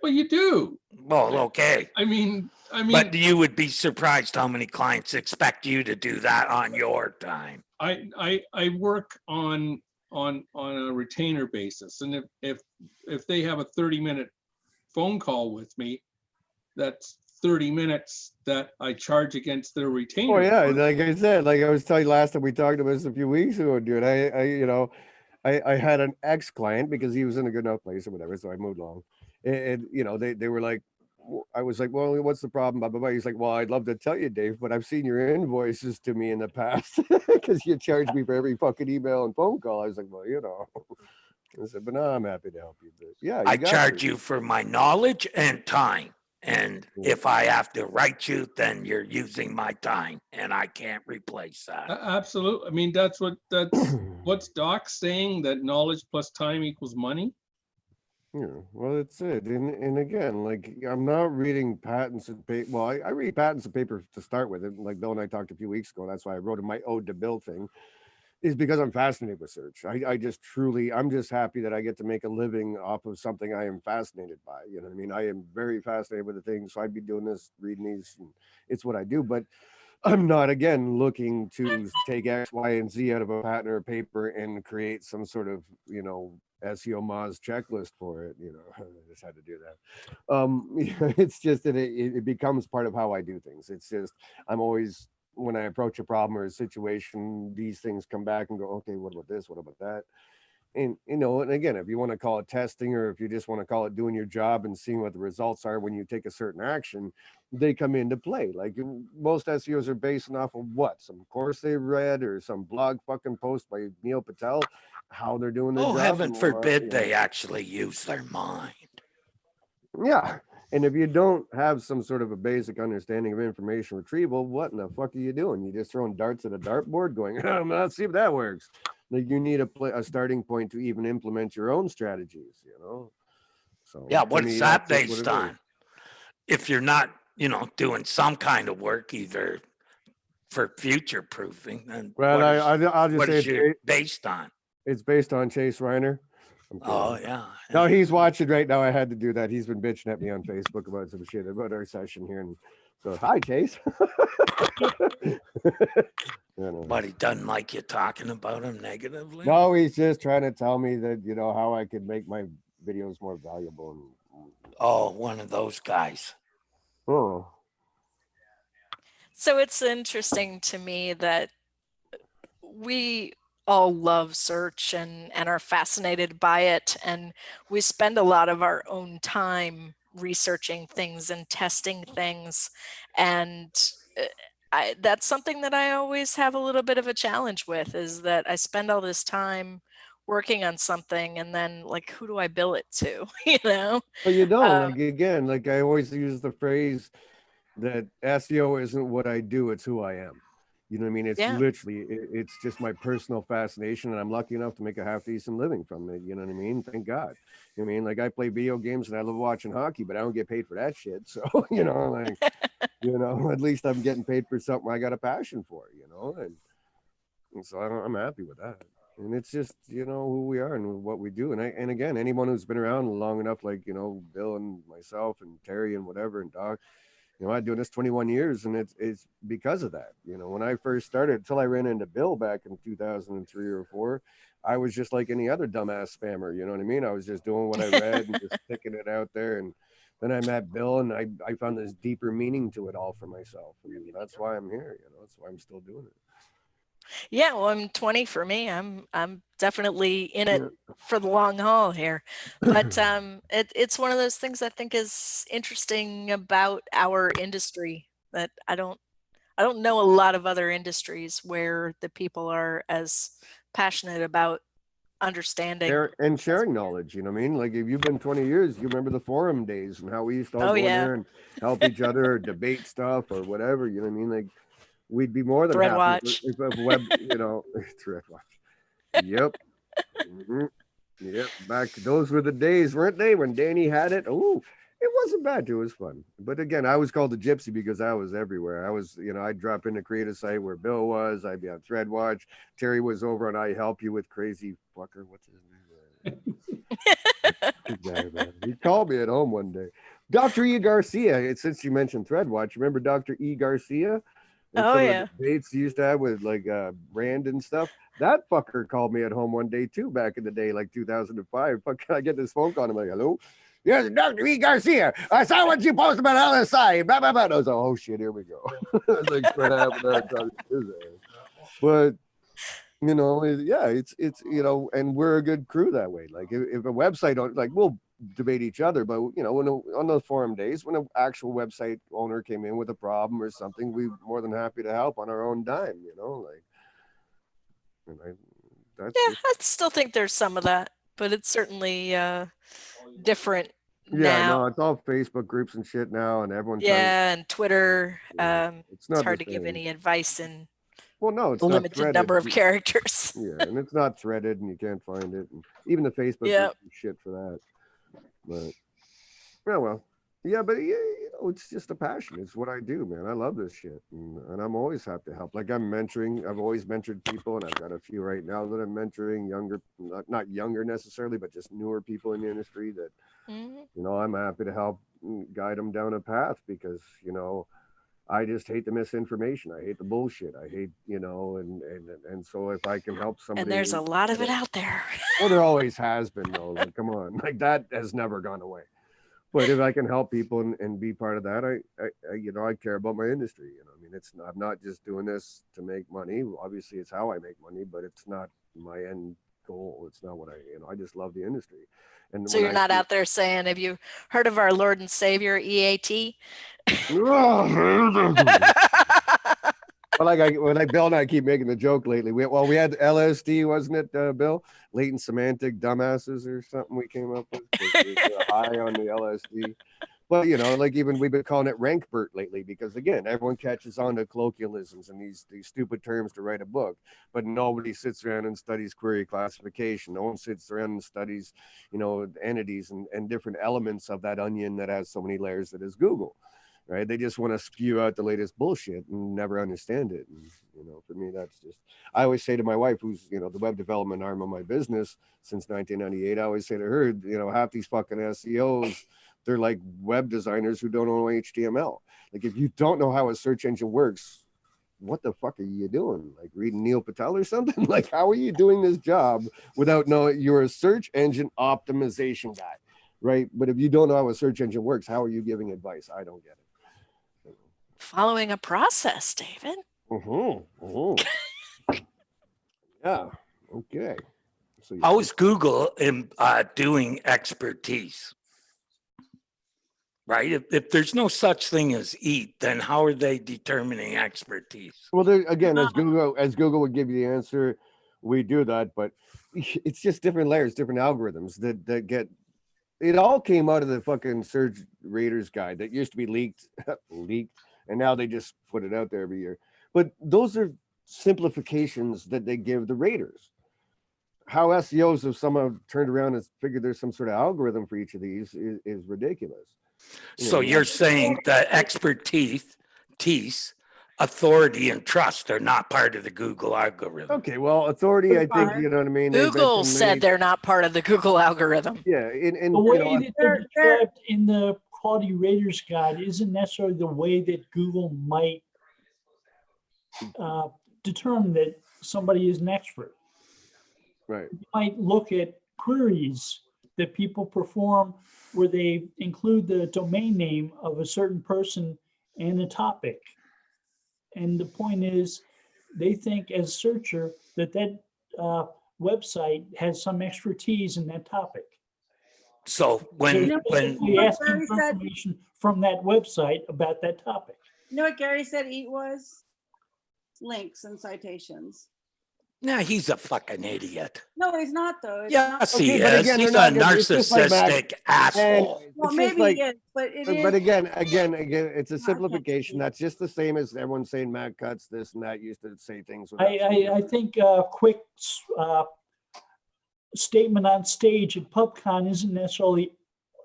Well, you do. Well, okay. I mean, But you would be surprised how many clients expect you to do that on your time. I work on a retainer basis, and if they have a 30-minute phone call with me, that's 30 minutes that I charge against their retainer. Oh yeah, like I said, like I was telling you last time we talked about this a few weeks ago, dude. I had an ex-client because he was in a good enough place or whatever, so I moved along. And you know, they were like, I was like, well, what's the problem? Blah, blah, blah. He's like, well, I'd love to tell you, Dave, but I've seen your invoices to me in the past because you charge me for every fucking email and phone call. I was like, well, you know. I said, but no, I'm happy to help you. But yeah, I charge you for my knowledge and time. And if I have to write you, then you're using my time and I can't replace that. Absolutely. I mean, what's Doc saying, that knowledge plus time equals money? Yeah, well, that's it. And again, like I'm not reading patents and paper. Well, I read patents and paper to start with. And like Bill and I talked a few weeks ago. That's why I wrote in my ode to Bill thing, is because I'm fascinated with search. I'm just happy that I get to make a living off of something I am fascinated by. You know what I mean? I am very fascinated with the things. So I'd be doing this, reading these, and it's what I do. But I'm not, again, looking to take X, Y, and Z out of a patent or a paper and create some sort of, you know, SEO Moz checklist for it. You know, I just had to do that. It's just that it becomes part of how I do things. It's just, I'm always, when I approach a problem or a situation, these things come back and go, okay, what about this? What about that? And, you know, and again, if you want to call it testing, or if you just want to call it doing your job and seeing what the results are when you take a certain action, they come into play. Like most SEOs are based off of what? Some course they read or some blog fucking post by Neil Patel, how they're doing their job. Heaven forbid they actually use their mind. Yeah. And if you don't have some sort of a basic understanding of information retrieval, what in the fuck are you doing? You just throwing darts at a dartboard going, let's see if that works. Like you need a starting point to even implement your own strategies, you know? So yeah, what's that based on? If you're not, you know, doing some kind of work either for future proofing, then well, I'll just say it's based on? It's based on Chase Reiner. Oh yeah. No, he's watching right now. I had to do that. He's been bitching at me on Facebook about some shit about our session here, and so hi, Chase. But he doesn't like you talking about him negatively. No, he's just trying to tell me that, you know, how I could make my videos more valuable. Oh, one of those guys. Oh. So it's interesting to me that we all love search and are fascinated by it. And we spend a lot of our own time researching things and testing things. And that's something that I always have a little bit of a challenge with, is that I spend all this time working on something and then like, who do I bill it to? You know? But you don't, Um, like, again, like I always use the phrase that SEO isn't what I do, it's who I am. You know what I mean? It's Yeah. literally, it's just my personal fascination, and I'm lucky enough to make a half decent living from it. You know what I mean? Thank God. You know what I mean? Like, I play video games and I love watching hockey, but I don't get paid for that shit. So, you know, like, you know, at least I'm getting paid for something I got a passion for, you know, and so I'm happy with that. And it's just, you know, who we are and what we do. And again, anyone who's been around long enough, like, you know, Bill and myself and Terry and whatever, and Doc, you know, I've been doing this 21 years, and it's because of that. You know, when I first started, until I ran into Bill back in 2003 or 4, I was just like any other dumbass spammer. You know what I mean? I was just doing what I read and just sticking it out there. And then I met Bill, and I found this deeper meaning to it all for myself. And that's why I'm here. You know, that's why I'm still doing it. Yeah, well, I'm 20 for me. I'm definitely in it Yeah. for the long haul here. But it's one of those things I think is interesting about our industry, that I don't know a lot of other industries where the people are as passionate about understanding. And sharing knowledge, you know what I mean? Like, if you've been 20 years, you remember the forum days and how we used to all Oh go in yeah, there and help each other or debate stuff or whatever, you know what I mean? Like, we'd be more than Thread happy watch. if web, you know, thread watch. Yep. Yep. Back, those were the days, weren't they? When Danny had it. Oh, it wasn't bad. It was fun. But again, I was called the gypsy because I was everywhere. I was, you know, I'd drop in to create a site where Bill was. I'd be on thread watch. Terry was over, and I help you with crazy fucker. What's his name? Good guy, man. He called me at home one day. Dr. E. Garcia. Since you mentioned thread watch, remember Dr. E. Garcia? And Oh some of yeah. the debates he used to have with like Rand and stuff. That fucker called me at home one day too, back in the day, like 2005. Fuck, I get this phone call. I'm like, hello? Yes, Dr. E. Garcia. I saw what you posted about LSI. Blah, blah, blah. And I was like, oh shit, here we go. I was like, straight out but you know, it's you know, and we're a good crew that way. Like, if a website don't, like, we'll debate each other, but you know, on those forum days, when an actual website owner came in with a problem or something, we more than happy to help on our own dime, you know, like, and that's Yeah, just, I still think there's some of that, but it's certainly different yeah, now. no, it's all Facebook groups and shit now, and everyone trying, Yeah, and Twitter. it's It's not the hard to give same. any advice in Well, no, a it's not limited threaded. number of characters. Yeah, and it's not threaded, and you can't find it, and even the Facebook Yeah. groups do shit for that. But yeah, well, yeah, but yeah, you know, it's just a passion. It's what I do, man. I love this shit, and I'm always happy to help. Like, I'm mentoring. I've always mentored people, and I've got a few right now that I'm mentoring, younger, not younger necessarily, but just newer people in the industry that, Mhm. you know, I'm happy to help guide them down a path, because, you know, I just hate the misinformation. I hate the bullshit. I hate, you know, and so if I can help somebody, And there's a lot of it out there. well, there always has been, though. Like, come on, like, that has never gone away. But if I can help people and be part of that, I you know, I care about my industry. You know, I mean, I'm not just doing this to make money. Obviously, it's how I make money, but it's not my end goal. It's not what you know, I just love the industry. And So when you're I not see, out there saying, have you heard of our Lord and Savior EAT? well, like Bill and I keep making the joke lately. We had LSD, wasn't it, Bill? Latent semantic dumbasses or something we came up with. We were high on the LSD. But, you know, like, even we've been calling it Rankbert lately, because again, everyone catches on to colloquialisms and these stupid terms to write a book, but nobody sits around and studies query classification. No one sits around and studies, you know, entities and different elements of that onion that has so many layers that is Google. Right? They just want to spew out the latest bullshit and never understand it. And, you know, for me, that's just, I always say to my wife, who's, you know, the web development arm of my business since 1998, I always say to her, you know, half these fucking SEOs, they're like web designers who don't know HTML. Like, if you don't know how a search engine works, what the fuck are you doing? Like, reading Neil Patel or something? Like, how are you doing this job without knowing? You're a search engine optimization guy, right? But if you don't know how a search engine works, how are you giving advice? I don't get it. Following a process, David. Yeah. Okay. So you- How is Google in doing expertise? Right? If there's no such thing as EAT, then how are they determining expertise? well, there, again, as Google would give you the answer, we do that, but it's just different layers, different algorithms that get. It all came out of the fucking Search Raiders guide that used to be leaked, and now they just put it out there every year. But those are simplifications that they give the raiders. How SEOs have somehow turned around and figured there's some sort of algorithm for each of these is ridiculous. So you're saying that expertise, authority, and trust are not part of the Google algorithm. Okay, well, authority, I think, you know what I mean. They've Google mentioned said many- they're not part of the Google algorithm. yeah, and The you way know, that they're They're- described in the Quality Raters Guide isn't necessarily the way that Google might determine that somebody is an expert. right. You might look at queries that people perform where they include the domain name of a certain person and a topic. And the point is, they think as a searcher that website has some expertise in that topic. So They're when specifically asking for Gary said- information from that website about that topic. You know what Gary said EAT was? Links and citations. yeah, he's a fucking idiot. No, he's not though. It's Yes, not. he Okay, but is. again, He's a they're not- it's just like Mac- narcissistic asshole. And Well, it's just maybe like, he is, but it is. but again, it's a Not simplification. fancy. That's just the same as everyone saying Matt Cuts this and that used to say things. without I saying think a quick statement on stage at PubCon isn't necessarily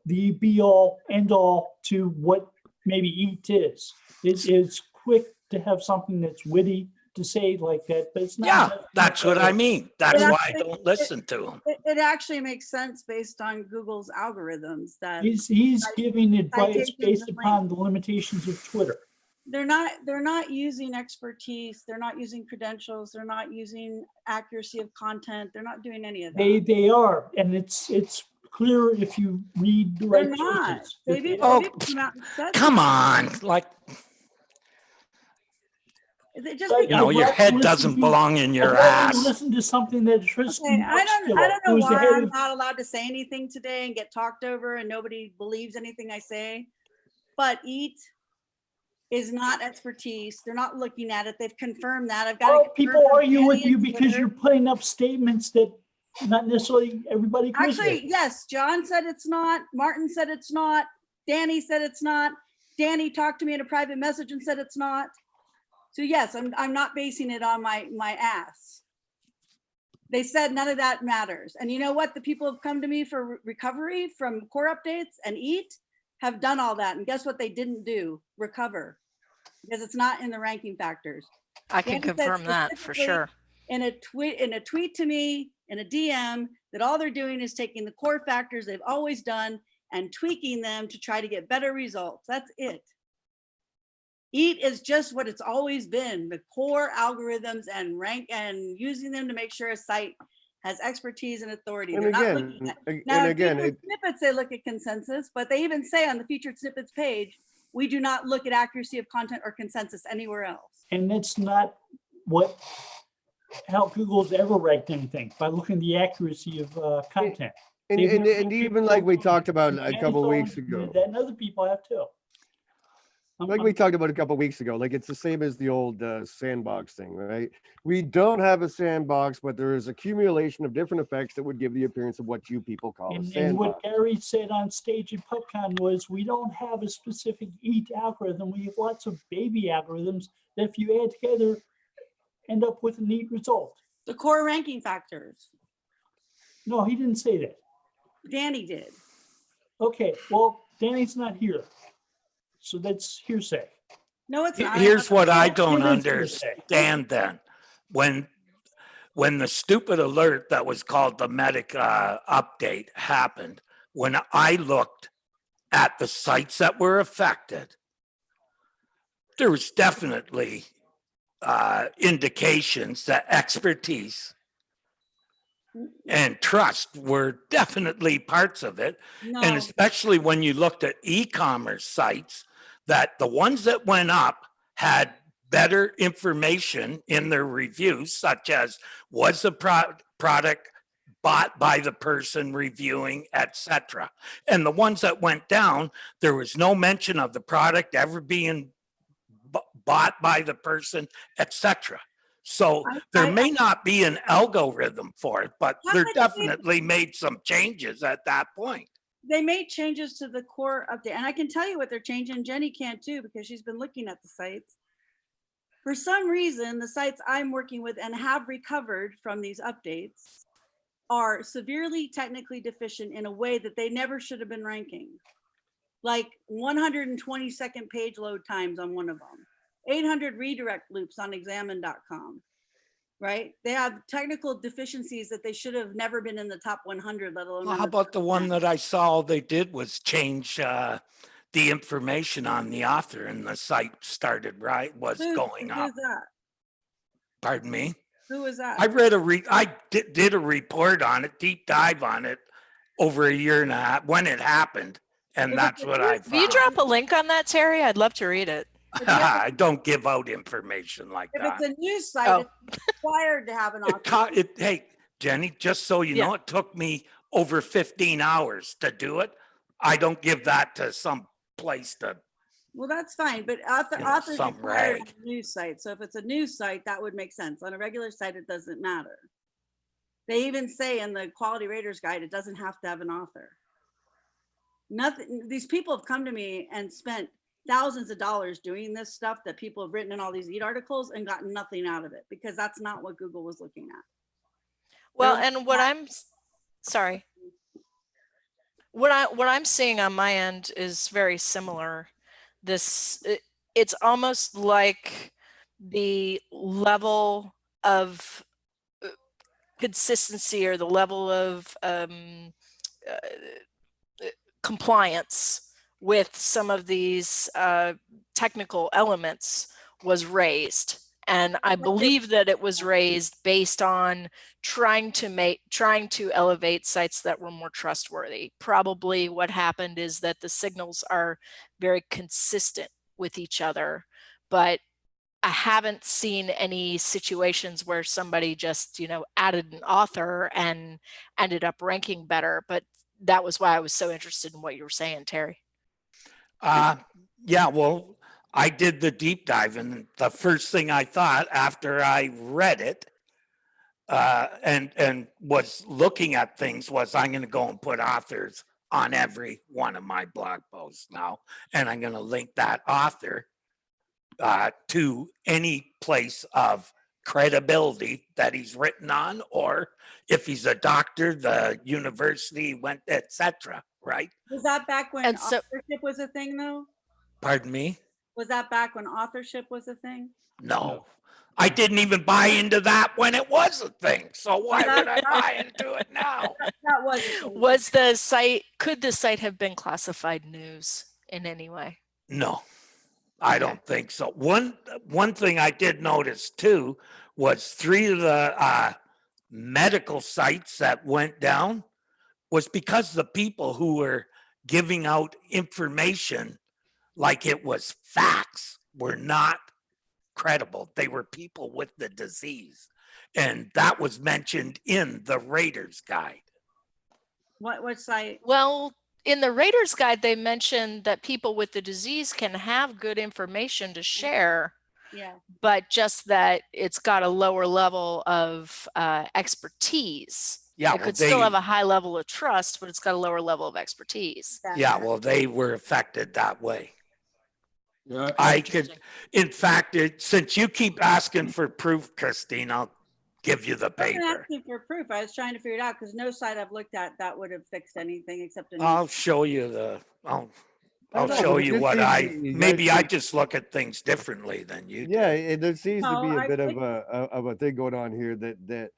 the be all end all to what maybe EAT is. It is quick to have something that's witty to say like that, but it's not. Yeah, that's what I mean. That's It why I actually- don't listen to him. It actually makes sense based on Google's algorithms that He's giving advice citations based and upon the limitations of Twitter. they're not using expertise, they're not using credentials, they're not using accuracy of content, they're not doing any of that. They are, and it's clear if you read the They're right not. sources. They've Oh, even come out and said Come that. on, like, It just Like, you know, I'd your rather head listen doesn't to- belong in your I'd rather ass. Listen to something that Tristan. Okay, I don't Marchillo, know who's the why head I'm of- not allowed to say anything today and get talked over and nobody believes anything I say. But EAT is not expertise. They're not looking at it. They've confirmed that. I've got. Well, it people confirmed from argue with Danny you and because Twitter. you're putting up statements that not necessarily everybody agrees with. Actually, yes, John said it's not. Martin said it's not. Danny said it's not. Danny talked to me in a private message and said it's not. So yes, I'm not basing it on my ass. They said none of that matters. And you know what? The people have come to me for recovery from core updates and EAT have done all that. And guess what they didn't do? Recover. Because it's not in the ranking factors. I can Danny said confirm that for specifically sure. In a tweet to me, in a DM, that all they're doing is taking the core factors they've always done and tweaking them to try to get better results. That's it. EAT is just what it's always been, the core algorithms and rank and using them to make sure a site has expertise and authority. And They're not again, looking at, and now in again, featured snippets, they look at consensus, but they even say on the featured snippets page, we do not look at accuracy of content or consensus anywhere else. And that's not how Google's ever ranked anything, by looking at the accuracy of content. and, They've and, never and been even able like we to- talked about a Danny couple Thorne weeks did ago. that, and other people have too. Like we talked about a couple weeks ago, like it's the same as the old sandbox thing, right? We don't have a sandbox, but there is accumulation of different effects that would give the appearance of what you people call a And sandbox. what Gary said on stage at PubCon was, we don't have a specific EAT algorithm. We have lots of baby algorithms that if you add together, end up with a neat result. The core ranking factors, No, he didn't say that. Danny did. Okay, well, Danny's not here. So that's hearsay. No, it's not. Here's what I Yeah, don't that's hearsay. understand then. When the stupid alert that was called the medic update happened, when I looked at the sites that were affected, there was definitely indications that expertise and trust were definitely parts of it. No. And especially when you looked at e-commerce sites, that the ones that went up had better information in their reviews, such as was the product bought by the person reviewing, etc. And the ones that went down, there was no mention of the product ever being bought by the person, etc. So there may not be an algorithm for it, but they're definitely made some changes at that point. They made changes to the core update, and I can tell you what they're changing. Jenny can't too, because she's been looking at the sites. For some reason, the sites I'm working with and have recovered from these updates are severely technically deficient in a way that they never should have been ranking. Like 120-second page load times on one of them, 800 redirect loops on examine.com, right? They have technical deficiencies that they should have never been in the top 100, let alone. Well, how about the one that I saw all they did was change the information on the author, and the site started going up. Who's that? Pardon me? Who was that? I did a report on it, deep dive on it over a year and a half when it happened. And that's what I found. Will you drop a link on that, Terry? I'd love to read it. I don't give out information like if that. If it's a news site, it's required to have an author. Hey, Jenny, just so you know, it took me over 15 hours to do it. I don't give that to some place to. Well, that's fine, but authors required on a news site. So if it's a news site, that would make sense. On a regular site, it doesn't matter. They even say in the Quality Raters Guide, it doesn't have to have an author. Nothing. These people have come to me and spent thousands of dollars doing this stuff that people have written in all these articles and gotten nothing out of it, because that's not what Google was looking at. Well, and what I'm seeing on my end is very similar. It's almost like the level of consistency or the level of compliance with some of these technical elements was raised. And I believe that it was raised based on trying to elevate sites that were more trustworthy. Probably what happened is that the signals are very consistent with each other, but I haven't seen any situations where somebody just, added an author and ended up ranking better. But that was why I was so interested in what you were saying, Terry. Yeah, well, I did the deep dive, and the first thing I thought after I read it and was looking at things was, I'm going to go and put authors on every one of my blog posts now, and I'm going to link that author to any place of credibility that he's written on, or if he's a doctor, the university went, etc. Right? Was that back when authorship was a thing, though? Pardon me? Was that back when authorship was a thing? No. I didn't even buy into that when it was a thing. So why would I buy into it now? That wasn't. Could the site have been classified news in any way? No, I don't think so. One thing I did notice too was 3 of the medical sites that went down was because the people who were giving out information like it was facts were not credible. They were people with the disease. And that was mentioned in the Raiders Guide. What site? Well, in the Raiders Guide, they mentioned that people with the disease can have good information to share. Yeah. But just that it's got a lower level of expertise. Yeah, it could still have a high level of trust, but it's got a lower level of expertise. Yeah, well, they were affected that way. Yeah, I could, in fact, since you keep asking for proof, Christine, I'll give you the paper. I wasn't asking for proof. I was trying to figure it out, because no site I've looked at that would have fixed anything except. I'll show you I'll show you what maybe I just look at things differently than you do. Yeah, there seems to be a bit of a thing going on here that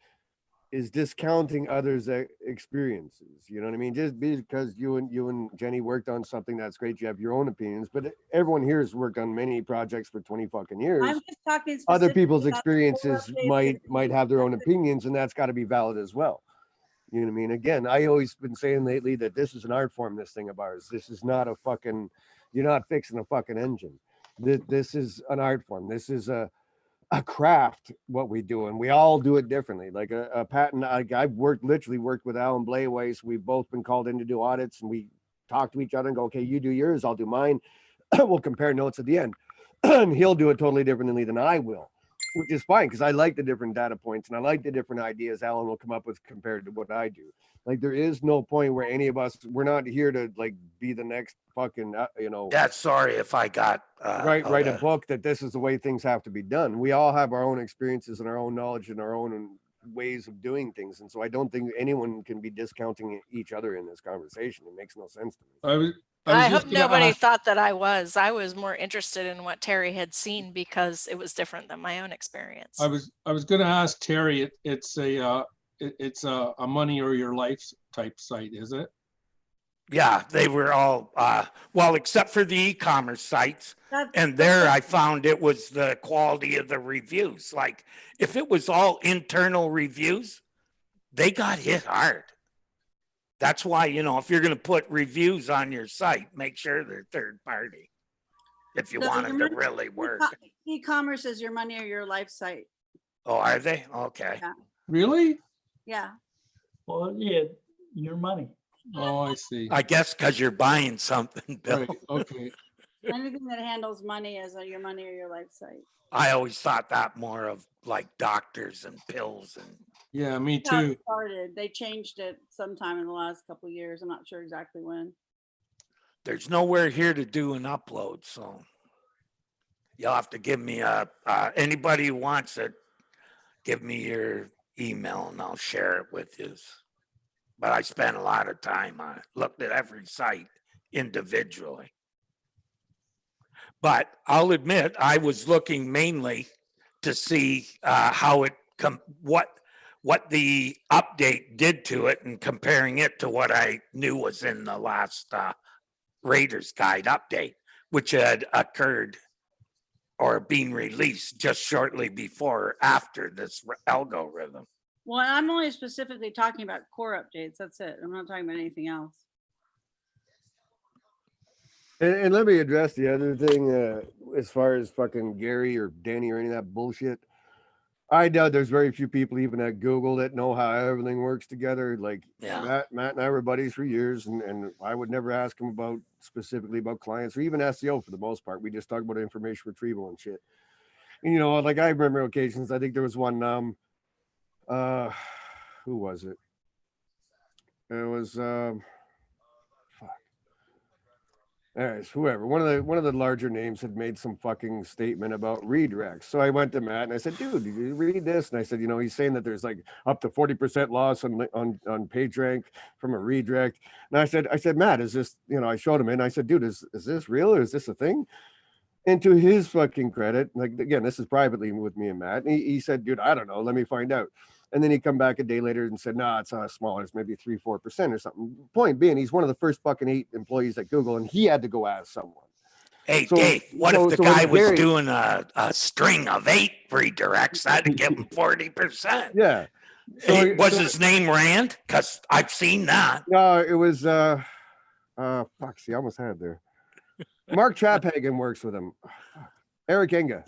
is discounting others' experiences. You know what I mean? Just because you and Jenny worked on something, that's great. You have your own opinions, but everyone here has worked on many projects for 20 fucking years. I'm just talking other people's experiences might have their own opinions, and that's got to be valid as well. You know what I mean? Again, I always been saying lately that this is an art form, this thing of ours. This is not a fucking, you're not fixing a fucking engine. This is an art form. This is a craft, what we do, and we all do it differently. Like a patent, I've literally worked with Alan Blayways. We've both been called in to do audits, and we talk to each other and go, okay, you do yours, I'll do mine. We'll compare notes at the end. And he'll do it totally differently than I will, which is fine because I like the different data points and I like the different ideas Alan will come up with compared to what I do. Like there is no point where any of us, we're not here to like be the next fucking, Yeah, sorry if I got write a book that this is the way things have to be done. We all have our own experiences and our own knowledge and our own ways of doing things. And so I don't think anyone can be discounting each other in this conversation. It makes no sense to me. I hope just gonna nobody ask- thought that I was. I was more interested in what Terry had seen because it was different than my own experience. I was going to ask Terry. It's a money or your life type site, is it? Yeah, they were all well, except for the e-commerce sites. And there I found it was the quality of the reviews. Like if it was all internal reviews, they got hit hard. That's why, if you're going to put reviews on your site, make sure they're third party if you So want it your to really work. E-commerce is your money or your life site. Oh, are they? Okay. Yeah. Really? Yeah. Well, yeah, your money. Oh, I see. I guess because you're buying something, Bill. Right. Okay. Anything that handles money is your money or your life site. I always thought that more of like doctors and pills and Yeah, me That's how too. it started. They changed it sometime in the last couple of years. I'm not sure exactly when. there's nowhere here to do an upload. So you'll have to give me anybody who wants it, give me your email and I'll share it with you. But I spent a lot of time on it, looked at every site individually. But I'll admit, I was looking mainly to see how it what the update did to it and comparing it to what I knew was in the last Raiders Guide update, which had occurred or been released just shortly before or after this algorithm. Well, I'm only specifically talking about core updates. That's it. I'm not talking about anything else. And let me address the other thing as far as fucking Gary or Danny or any of that bullshit. I doubt there's very few people even at Google that know how everything works together. Like Matt and I were buddies for years, and I would never ask him specifically about clients or even SEO for the most part. We just talk about information retrieval and shit. And, like I remember occasions, I think there was one, who was it? It was, anyways, whoever, one of the larger names had made some fucking statement about redirects. So I went to Matt and I said, dude, did you read this? And I said, he's saying that there's like up to 40% loss on PageRank from a redirect. And I said, Matt, is this, I showed him it and I said, dude, is this real or is this a thing? And to his fucking credit, like, again, this is privately with me and Matt. And he said, dude, I don't know. Let me find out. And then he come back a day later and said, no, it's not smaller. It's maybe 3-4% or something. Point being, he's one of the first fucking 8 employees at Google, and he had to go ask someone. Hey, Dave, what if the guy was doing a string of 8 redirects? That'd give him 40%. Yeah. So, was his name Rand? Because I've seen that. No, it was, fuck, see, I almost had it there. Mark Chaphagen works with him. Eric Enga.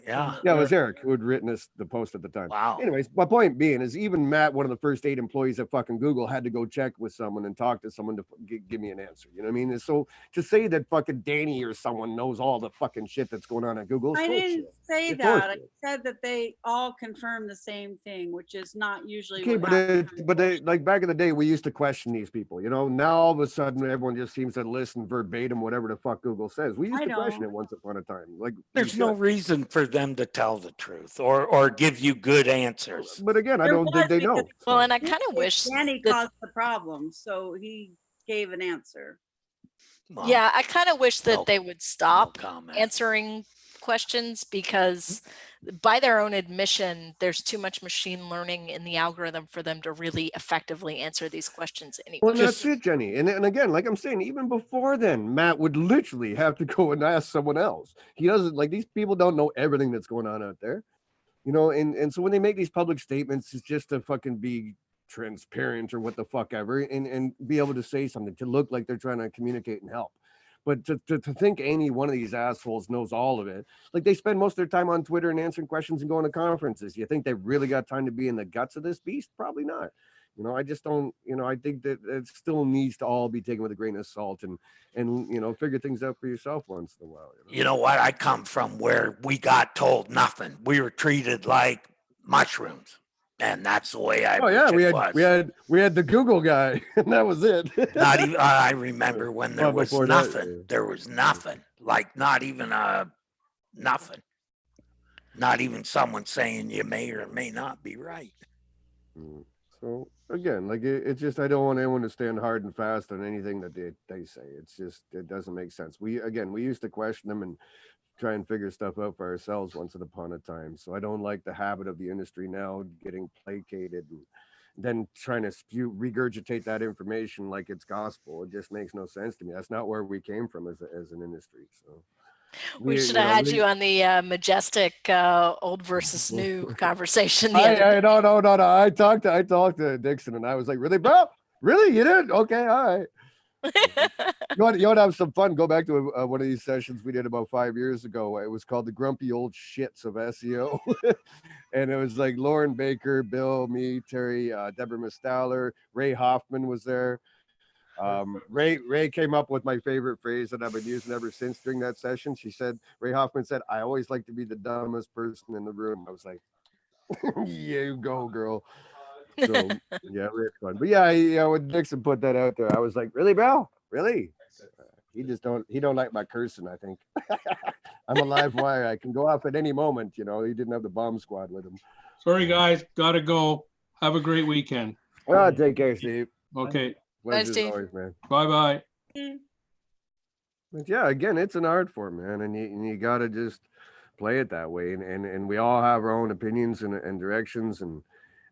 Yeah, it was Eric who had written the post at the time. Wow. Anyways, my point being is even Matt, one of the first 8 employees at fucking Google, had to go check with someone and talk to someone to give me an answer. You know what I mean? And so to say that fucking Danny or someone knows all the fucking shit that's going on at Google, I didn't say that. I said that they all confirm the same thing, which is not usually. Okay, but they, like back in the day, we used to question these people. Now all of a sudden everyone just seems to listen verbatim whatever the fuck Google says. We used to question it once upon a time. Like there's no reason for them to tell the truth or give you good answers. But again, I don't think they know. Well, and I kind of wish Danny caused the problem, so he gave an answer. Well, yeah, I kind of wish that they would stop comment. answering questions because by their own admission, there's too much machine learning in the algorithm for them to really effectively answer these questions anyway. Well, that's it, Jenny. And again, like I'm saying, even before then, Matt would literally have to go and ask someone else. He doesn't, like, these people don't know everything that's going on out there, and so when they make these public statements, it's just to fucking be transparent or what the fuck ever and be able to say something to look like they're trying to communicate and help. But to think any one of these assholes knows all of it, like they spend most of their time on Twitter and answering questions and going to conferences. You think they've really got time to be in the guts of this beast? Probably not. You know, I just don't, you know, I think that it still needs to all be taken with a grain of salt and, you know, figure things out for yourself once in a while. You know what? I come from where we got told nothing. We were treated like mushrooms. And that's the way I Oh yeah, wish we it had the Google guy, and that was it. was. Not even I remember when there Well, was before that, nothing. yeah. There was nothing. Like not even nothing. Not even someone saying you may or may not be right. So again, like it's just I don't want anyone to stand hard and fast on anything that they say. It's just it doesn't make sense. We used to question them and try and figure stuff out for ourselves once upon a time. So I don't like the habit of the industry now getting placated and then trying to regurgitate that information like it's gospel. It just makes no sense to me. That's not where we came from as an industry. So We should have had you on the majestic old versus new conversation. No. I talked to Dixon and I was like, really, bro? Really? You did? Okay, all right. You want to have some fun? Go back to one of these sessions we did about 5 years ago. It was called the Grumpy Old Shits of SEO, and it was like Lauren Baker, Bill, me, Terry, Deborah Mistaller, Ray Hoffman was there. Ray came up with my favorite phrase that I've been using ever since during that session. Ray Hoffman said, "I always like to be the dumbest person in the room." I was like, "Yeah, you go, girl." So yeah, we had fun. But yeah, when Dixon put that out there, I was like, really, bro? Really? He don't like my cursing, I think. I'm a live wire. I can go off at any moment, you know. He didn't have the bomb squad with him. Sorry, guys. Gotta go. Have a great weekend. Take care, Steve. Okay. Pleasure as Steve. always, man. Bye-bye. But yeah, again, it's an art form, man, and you gotta just play it that way. And we all have our own opinions and directions, and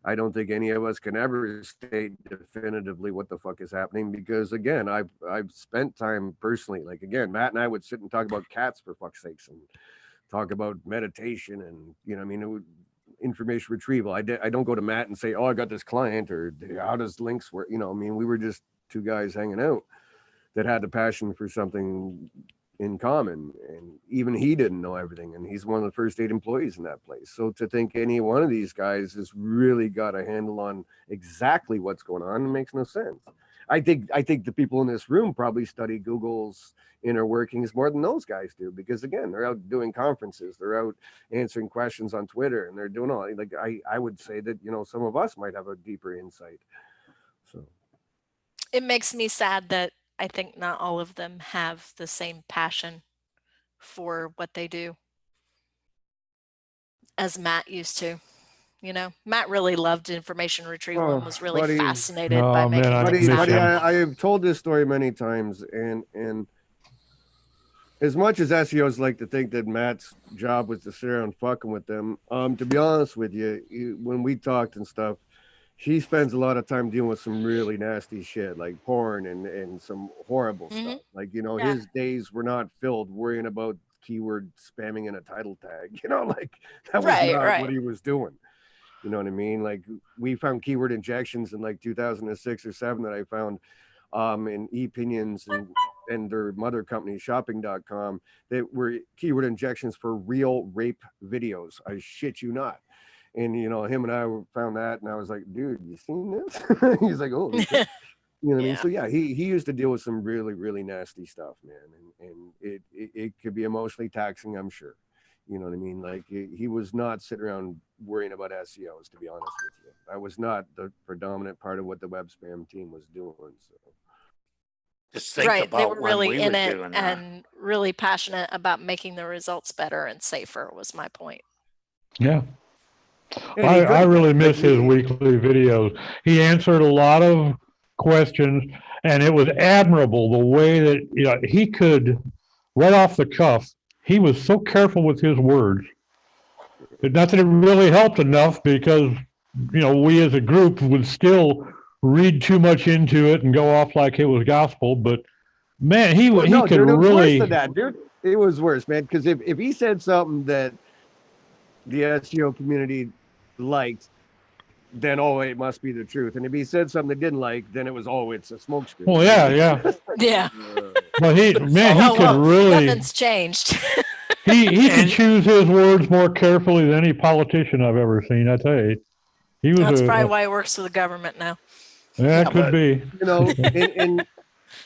I don't think any of us can ever state definitively what the fuck is happening because again, I've spent time personally, like again, Matt and I would sit and talk about cats for fuck's sakes and talk about meditation and you know, I mean, information retrieval. I don't go to Matt and say, "Oh, I got this client," or "How does links work?" You know, I mean, we were just two guys hanging out that had the passion for something in common, and even he didn't know everything, and he's one of the first 8 employees in that place. So to think any one of these guys has really got a handle on exactly what's going on makes no sense. I think the people in this room probably study Google's inner workings more than those guys do, because again, they're out doing conferences, they're out answering questions on Twitter, and they're doing all like I would say that, you know, some of us might have a deeper insight. So It makes me sad that I think not all of them have the same passion for what they do as Matt used to. You know, Matt really loved information retrieval and was really buddy. fascinated Oh, by man, making I things miss buddy, happen. him. I have told this story many times, and as much as SEOs like to think that Matt's job was to sit around fucking with them, to be honest with you, when we talked and stuff, he spends a lot of time dealing with some really nasty shit like porn and some horrible stuff. Like, you know, Yeah. his days were not filled worrying about keyword spamming in a title tag, you know, like that was not what he was doing. You know what I mean? Like we found keyword injections in like 2006 or 7 that I found in ePinions and their mother company shopping.com that were keyword injections for real rape videos. I shit you not. And, you know, him and I found that, and I was like, dude, you seen this? He's like, oh, you know what I mean? So yeah, he used to deal with some really, really nasty stuff, man. And it could be emotionally taxing, I'm sure. You know what I mean? Like he was not sitting around worrying about SEOs, to be honest with you. That was not the predominant part of what the web spam team was doing. So just think about they were when really we in were it doing that. and really passionate about making the results better and safer was my point. Yeah. I really miss his weekly videos. He answered a lot of questions, and it was admirable the way that, you know, he could, right off the cuff, he was so careful with his words. Not that it really helped enough because, you know, we as a group would still read too much into it and go off like it was gospel. But man, he could dude, really. It was worse than that, dude. It was worse, man. Because if he said something that the SEO community liked, then it must be the truth. And if he said something they didn't like, then it was it's a smokescreen. Well, yeah. Yeah. But he Oh, could well, really, nothing's changed. he could And- choose his words more carefully than any politician I've ever seen. I tell you, he was That's probably why he works for the government now. yeah, Yeah, could but- be. You know,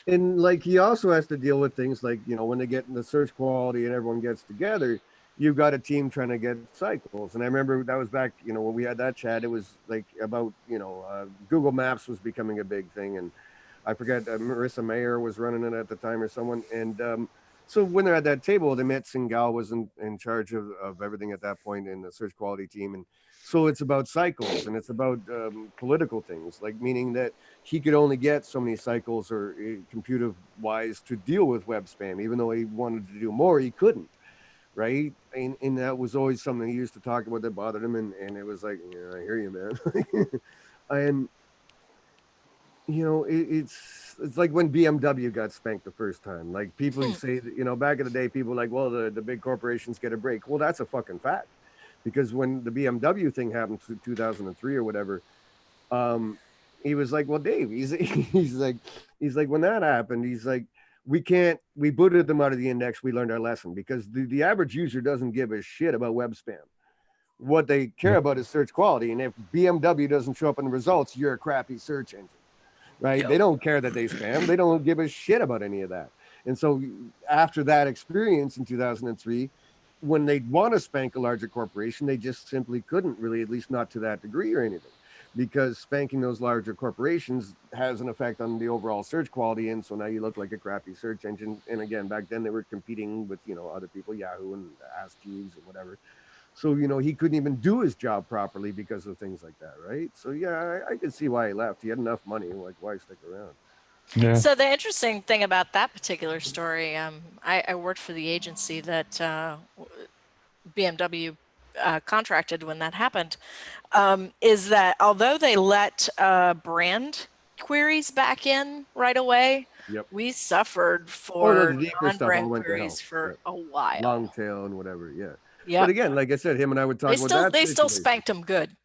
and like he also has to deal with things like, you know, when they get in the search quality and everyone gets together, you've got a team trying to get cycles. And I remember that was back, you know, when we had that chat, it was like about, you know, Google Maps was becoming a big thing. And I forget, Marissa Mayer was running it at the time or someone. And so when they're at that table, they met Singal was in charge of everything at that point in the search quality team. And so it's about cycles and it's about political things, like meaning that he could only get so many cycles or computer wise to deal with web spam, even though he wanted to do more, he couldn't. Right. And that was always something he used to talk about that bothered him. And it was like, yeah, I hear you, man. And, you know, it's like when BMW got spanked the first time. Like people say that, you know, back in the day, people were like, well, the big corporations get a break. Well, that's a fucking fact. Because when the BMW thing happened to 2003 or whatever, he was like, well, Dave, he's like, when that happened, he's like, we booted them out of the index. We learned our lesson because the average user doesn't give a shit about web spam. What they care about is search quality. And if BMW doesn't show up in the results, you're a crappy search engine, right? Yep. They don't care that they spam. They don't give a shit about any of that. And so after that experience in 2003, when they want to spank a larger corporation, they just simply couldn't really, at least not to that degree or anything, because spanking those larger corporations has an effect on the overall search quality. And so now you look like a crappy search engine. And again, back then they were competing with, you know, other people, Yahoo and Ask Jeeves and whatever. So, you know, he couldn't even do his job properly because of things like that, right? So, yeah, I could see why he left. He had enough money. Like, why stick around? Yeah. So the interesting thing about that particular story, I worked for the agency that BMW contracted when that happened, is that although they let brand queries back in right away, Yep. we suffered Oh, no, for the deeper stuff all non-brand went to hell. queries for Yeah. a while. Long tail and whatever. Yeah. Yeah, But again, like I said, him and I would talk about that. they still situation. spanked them good.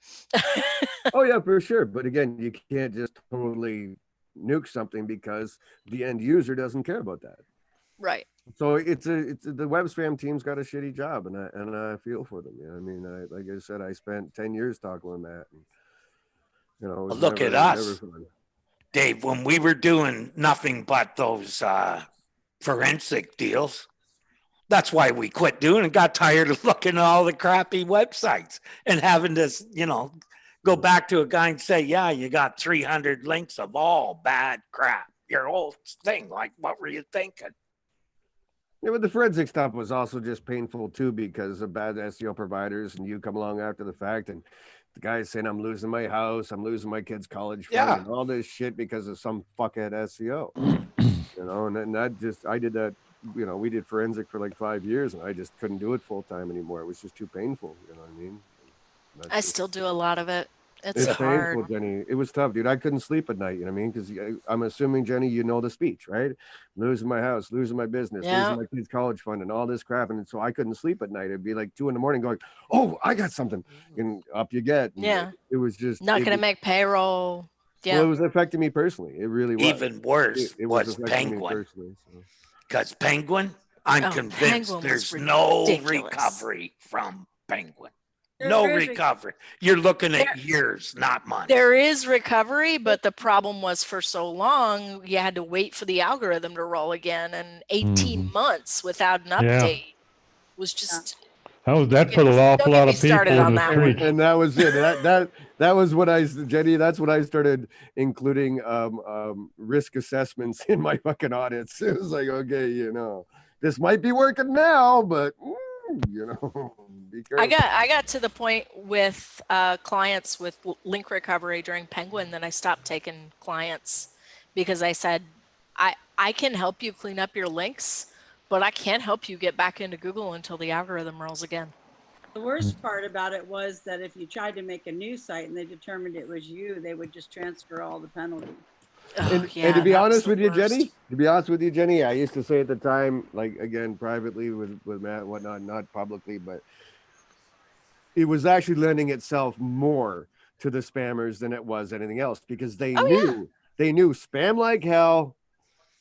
Oh, yeah, for sure. But again, you can't just totally nuke something because the end user doesn't care about that. Right. So it's the web spam team's got a shitty job, and I feel for them. You know, I mean, like I said, I spent 10 years talking with Matt. And, you know, it was Look at never us. fun. Dave, when we were doing nothing but those forensic deals, that's why we quit doing and got tired of looking at all the crappy websites and having to, you know, go back to a guy and say, yeah, you got 300 links of all bad crap. Your whole thing. Like, what were you thinking? Yeah, but the forensic stuff was also just painful too because of bad SEO providers, and you come along after the fact, and the guy's saying, I'm losing my house, I'm losing my kid's college fund, Yeah. and all this shit because of some fuckhead SEO. You know, and that just, I did that, you know, we did forensic for like 5 years, and I just couldn't do it full time anymore. It was just too painful. You know what I mean? I still do a lot of it. It's hard. painful, Jenny. It was tough, dude. I couldn't sleep at night. You know what I mean? Because I'm assuming, Jenny, you know the speech, right? Losing my house, losing my business, Yeah. losing my kids' college fund, and all this crap. And so I couldn't sleep at night. It'd be like 2 a.m. going, "Oh, I got something," and up you get. And Yeah. it was just Not it going to was- make payroll. Yeah. Well, it was affecting me personally. It really was. Even worse It was affecting me Penguin. personally. So. Because Penguin, I'm Oh, convinced Penguin was there's no ridiculous. recovery from Penguin. There- No there's recovery. You're looking at years, not months. There is recovery, but the problem was for so long, you had to wait for the algorithm to roll again, and 18 months without an Yeah. update was just. That Yeah, put an awful don't get lot me of people started in on the that streets. And that was it. That was what Jenny. That's when I started including risk assessments in my fucking audits. It was like, okay, you know, this might be working now, but you know, be careful. I got to the point with clients with link recovery during Penguin that I stopped taking clients because I said, I can help you clean up your links, but I can't help you get back into Google until the algorithm rolls again. The worst part about it was that if you tried to make a new site and they determined it was you, they would just transfer all the penalty. Oh, yeah, and to be that was honest the with you, worst. Jenny, I used to say at the time, like again, privately with Matt and whatnot, not publicly, but it was actually lending itself more to the spammers than it was anything else because they knew spam like hell.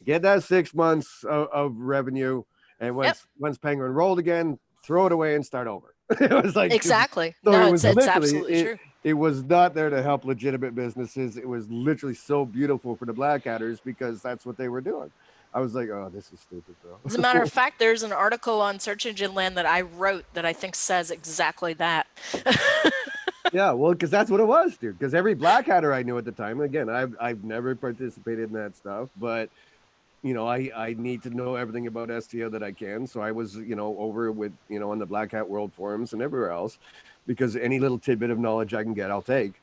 get that 6 months of revenue, and once Penguin rolled again, throw it away and start over. It was like Exactly. So No, it was it's literally absolutely true. it was not there to help legitimate businesses. It was literally so beautiful for the Black Hatters because that's what they were doing. I was like, oh, this is stupid, bro. As a matter of fact, there's an article on Search Engine Land that I wrote that I think says exactly that. Yeah, well, because that's what it was, dude. Because every Black Hatter I knew at the time, again, I've never participated in that stuff, but you know, I need to know everything about SEO that I can. So I was, you know, over with, you know, on the Black Hat World forums and everywhere else, because any little tidbit of knowledge I can get, I'll take.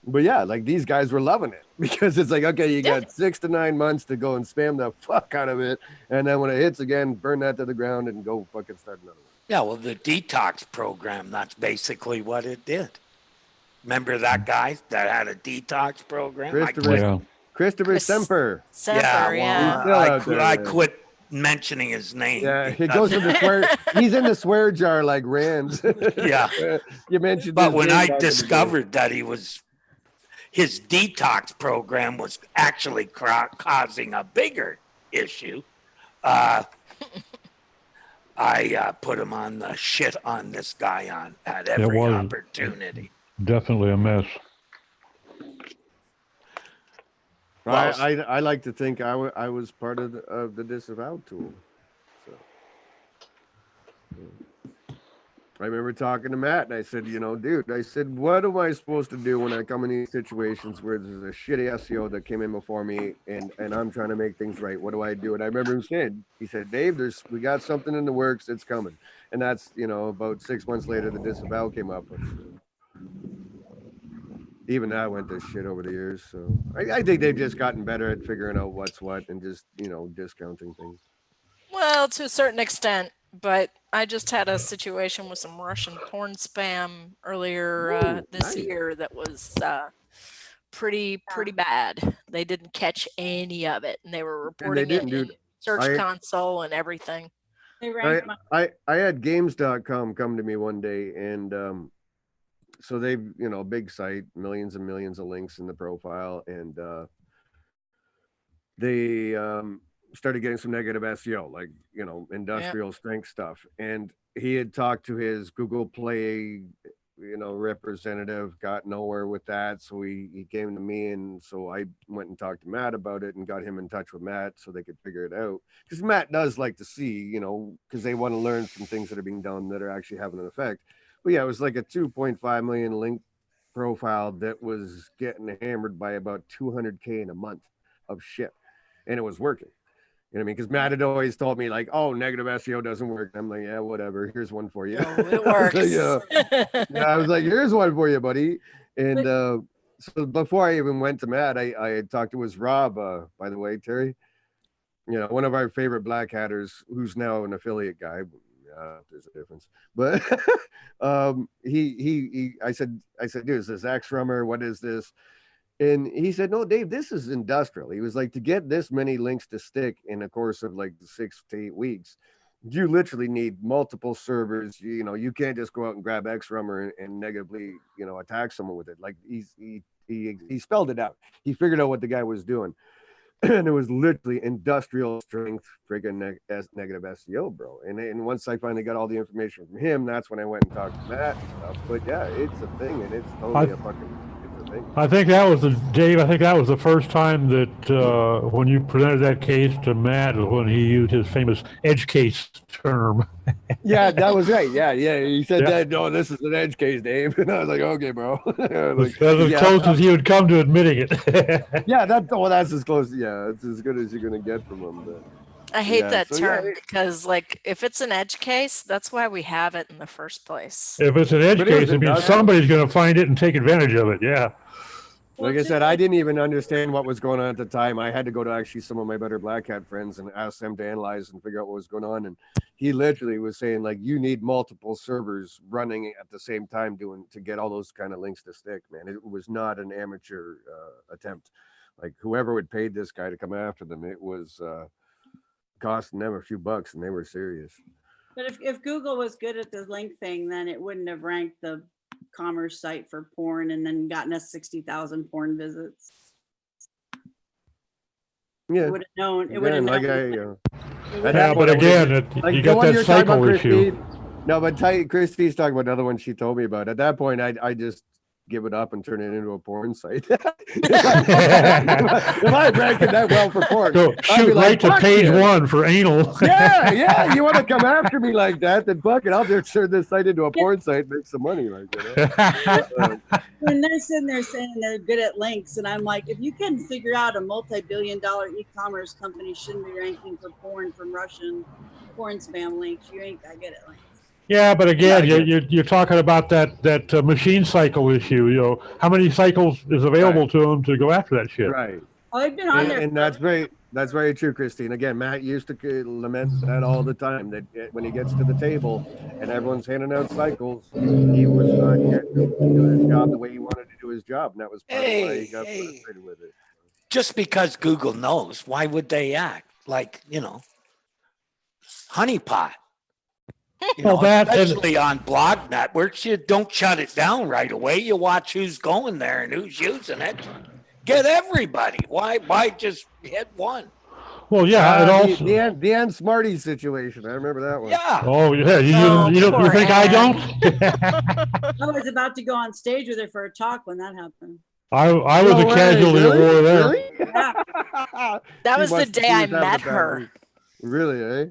But yeah, like these guys were loving it because it's like, okay, you got 6 to 9 months to go and spam the fuck out of it. And then when it hits again, burn that to the ground and go fucking start another one. Yeah, well, the detox program, that's basically what it did. Remember that guy that had a detox program? Christopher Semper. Semper, yeah. Well, I quit mentioning his name. Yeah, he goes in the swear. He's in the swear jar like Rand. Yeah. You mentioned. But when I discovered that his detox program was actually causing a bigger issue, I put him on the shit on this guy at every opportunity. Definitely a mess. I like to think I was part of the disavow tool. So I remember talking to Matt and I said, you know, dude, I said, what am I supposed to do when I come in these situations where there's a shitty SEO that came in before me and I'm trying to make things right? What do I do? And I remember him saying, he said, Dave, we got something in the works. It's coming. And that's, you know, about 6 months later, the disavow came up. Even that went to shit over the years. So I think they've just gotten better at figuring out what's what and just, you know, discounting things. Well, to a certain extent, but I just had a situation with some Russian porn spam earlier this year that was pretty bad. They didn't catch any of it, and they were reporting it in Search Console and everything. I had games.com come to me one day, and so they've, you know, big site, millions and millions of links in the profile, and they started getting some negative SEO, like, you know, industrial strength stuff. And he had talked to his Google Play, you know, representative, got nowhere with that. So he came to me, and so I went and talked to Matt about it and got him in touch with Matt so they could figure it out. Because Matt does like to see, you know, because they want to learn from things that are being done that are actually having an effect. But yeah, it was like a 2.5 million link profile that was getting hammered by about 200K in a month of shit. And it was working. You know what I mean? Because Matt had always told me, like, oh, negative SEO doesn't work. I'm like, yeah, whatever. Here's one for you. Oh, it works. I was like, here's one for you, buddy. And so before I even went to Matt, I had talked to his Rob, by the way, Terry. You know, one of our favorite Black Hatters, who's now an affiliate guy. There's a difference, but I said, dude, is this X-Rummer? What is this? And he said, no, Dave, this is industrial. He was like, to get this many links to stick in a course of like 6 to 8 weeks, you literally need multiple servers. You know, you can't just go out and grab X-Rummer and negatively, you know, attack someone with it. Like he spelled it out. He figured out what the guy was doing. And it was literally industrial strength freaking negative SEO, bro. And once I finally got all the information from him, that's when I went and talked to Matt and stuff. But yeah, it's a thing, and it's totally it's a thing. I think that was Dave. I think that was the first time that when you presented that case to Matt, when he used his famous edge case term. Yeah, that was right. Yeah. He said that. No, this is an edge case, Dave. And I was like, okay, bro. Like, that's as close as he would come to admitting it. Yeah, that's as close. Yeah, it's as good as you're gonna get from him. But I hate that term because, like, if it's an edge case, that's why we have it in the first place. If it's an edge case, it means somebody's going to find it and take advantage of it. Yeah. Like I said, I didn't even understand what was going on at the time. I had to go to actually some of my better Black Hat friends and ask them to analyze and figure out what was going on. And he literally was saying, like, you need multiple servers running at the same time to get all those kind of links to stick, man. It was not an amateur attempt. Like, whoever would paid this guy to come after them, it was costing them a few bucks, and they were serious. But if Google was good at the link thing, then it wouldn't have ranked the commerce site for porn and then gotten us 60,000 porn visits. Yeah. It would have known. It would have Again, known. at Yeah, that but point, I would've- again, like you the got one that you're talking about, cycle issue. Christine. No, but Christy's talking about another one she told me about. At that point, I just give it up and turn it into a porn site. if I rank it that well for porn, Go I'd be shoot like, right to "Fuck page you." 1 for anal. Yeah. You want to come after me like that? Then fuck it. I'll just turn this site into a porn site, make some money, like When they're sitting there saying they're good at links, and I'm like, if you can figure out a multi-billion-dollar e-commerce company shouldn't be ranking for porn from Russian porn spam links, you ain't that good at links. Yeah, but again, Yeah, you're talking about that machine cycle issue. How many cycles is available to them to go after that shit? Right. Oh, I've been on there. And that's very true, Christine. Again, Matt used to lament that all the time, that when he gets to the table and everyone's handing out cycles, he was not getting to do his job the way he wanted to do his job. And that was part of why he got frustrated with it. Just because Google knows, why would they act like, honeypot? Well, Especially on blog networks, you don't shut it down right away. You watch who's going there and who's using it. Get everybody. Why just hit one? Well, yeah, it also. The Ann Smarty situation. I remember that one. Yeah. Oh, yeah. You poor think I Ann. don't? I was about to go on stage with her for a talk when that happened. I was a casualty of war there. Really? That was the day I met her. Really, eh?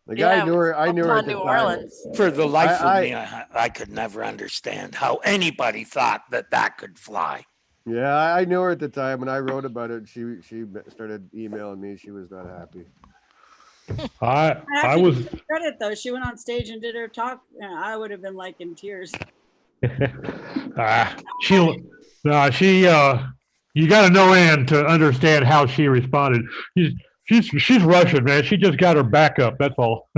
Like Yeah, I knew her at New the time. Orleans. For the life of me, I could never understand how anybody thought that could fly. Yeah, I knew her at the time when I wrote about it. She started emailing me. She was not happy. I was Credit though, she went on stage and did her talk. I would have been like in tears. you got to know Ann to understand how she responded. She's Russian, man. She just got her back up. That's all.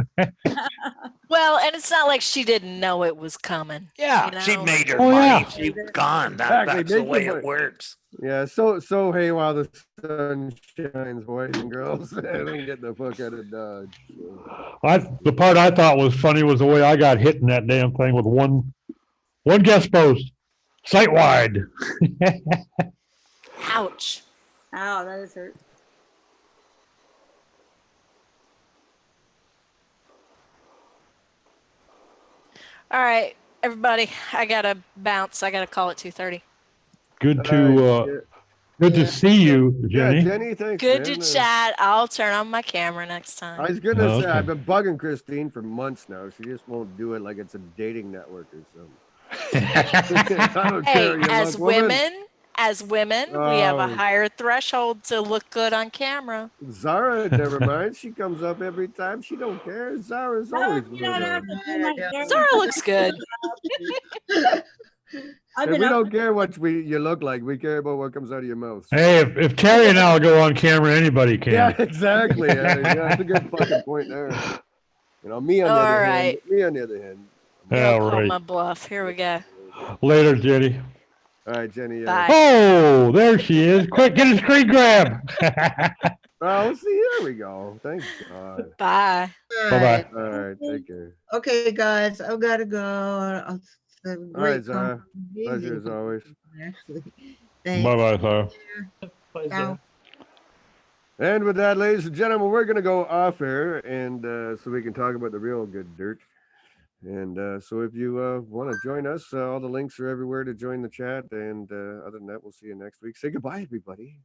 Well, and it's not like she didn't know it was coming. Yeah, she made her Oh, money. yeah. She's gone. Exactly. That's the Make way your it money. works. Yeah, so hey, while the sun shines, boys and girls, and we get the fuck out of Dodge. The part I thought was funny was the way I got hit in that damn thing with one guest post, site wide. Ouch. Ow, that is hurt. All right, everybody, I gotta bounce. I gotta call it 2:30. Good to see you, Jenny. Yeah, Jenny, thanks. Good man. to chat. I'll turn on my camera next time. I was gonna say Okay. I've been bugging Christine for months now. She just won't do it like it's a dating network or something. I don't Hey, care. You as look, women, we have a Oh. higher threshold to look good on camera. Zara, never mind. She comes up every time. She don't care. Zara's always You don't have good. to do my hair. Zara looks good. I've If been we up don't care what you look like. We care about what comes out of your mouth. Hey, if Terry and I'll go on camera, anybody can. Yeah, exactly. Yeah, that's a good fucking point there. Me on the All other right. hand. Me on the other hand. I'll All call right. my bluff. Here we go. Later, Jenny. All right, Jenny. Bye. Oh, there she is. Quick, get a screen grab. Oh, see, there we go. Thank God. Bye. Bye-bye. All right, take care. Okay, guys, I've got to go. All right, Zara. Pleasure as always. Actually, thanks. Bye-bye, sir. Bye, Ciao. Zara. And with that, ladies and gentlemen, we're going to go off air and so we can talk about the real good dirt. And so if you want to join us, all the links are everywhere to join the chat. And other than that, we'll see you next week. Say goodbye, everybody.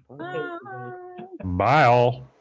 Bye. Okay, everybody. Bye, all.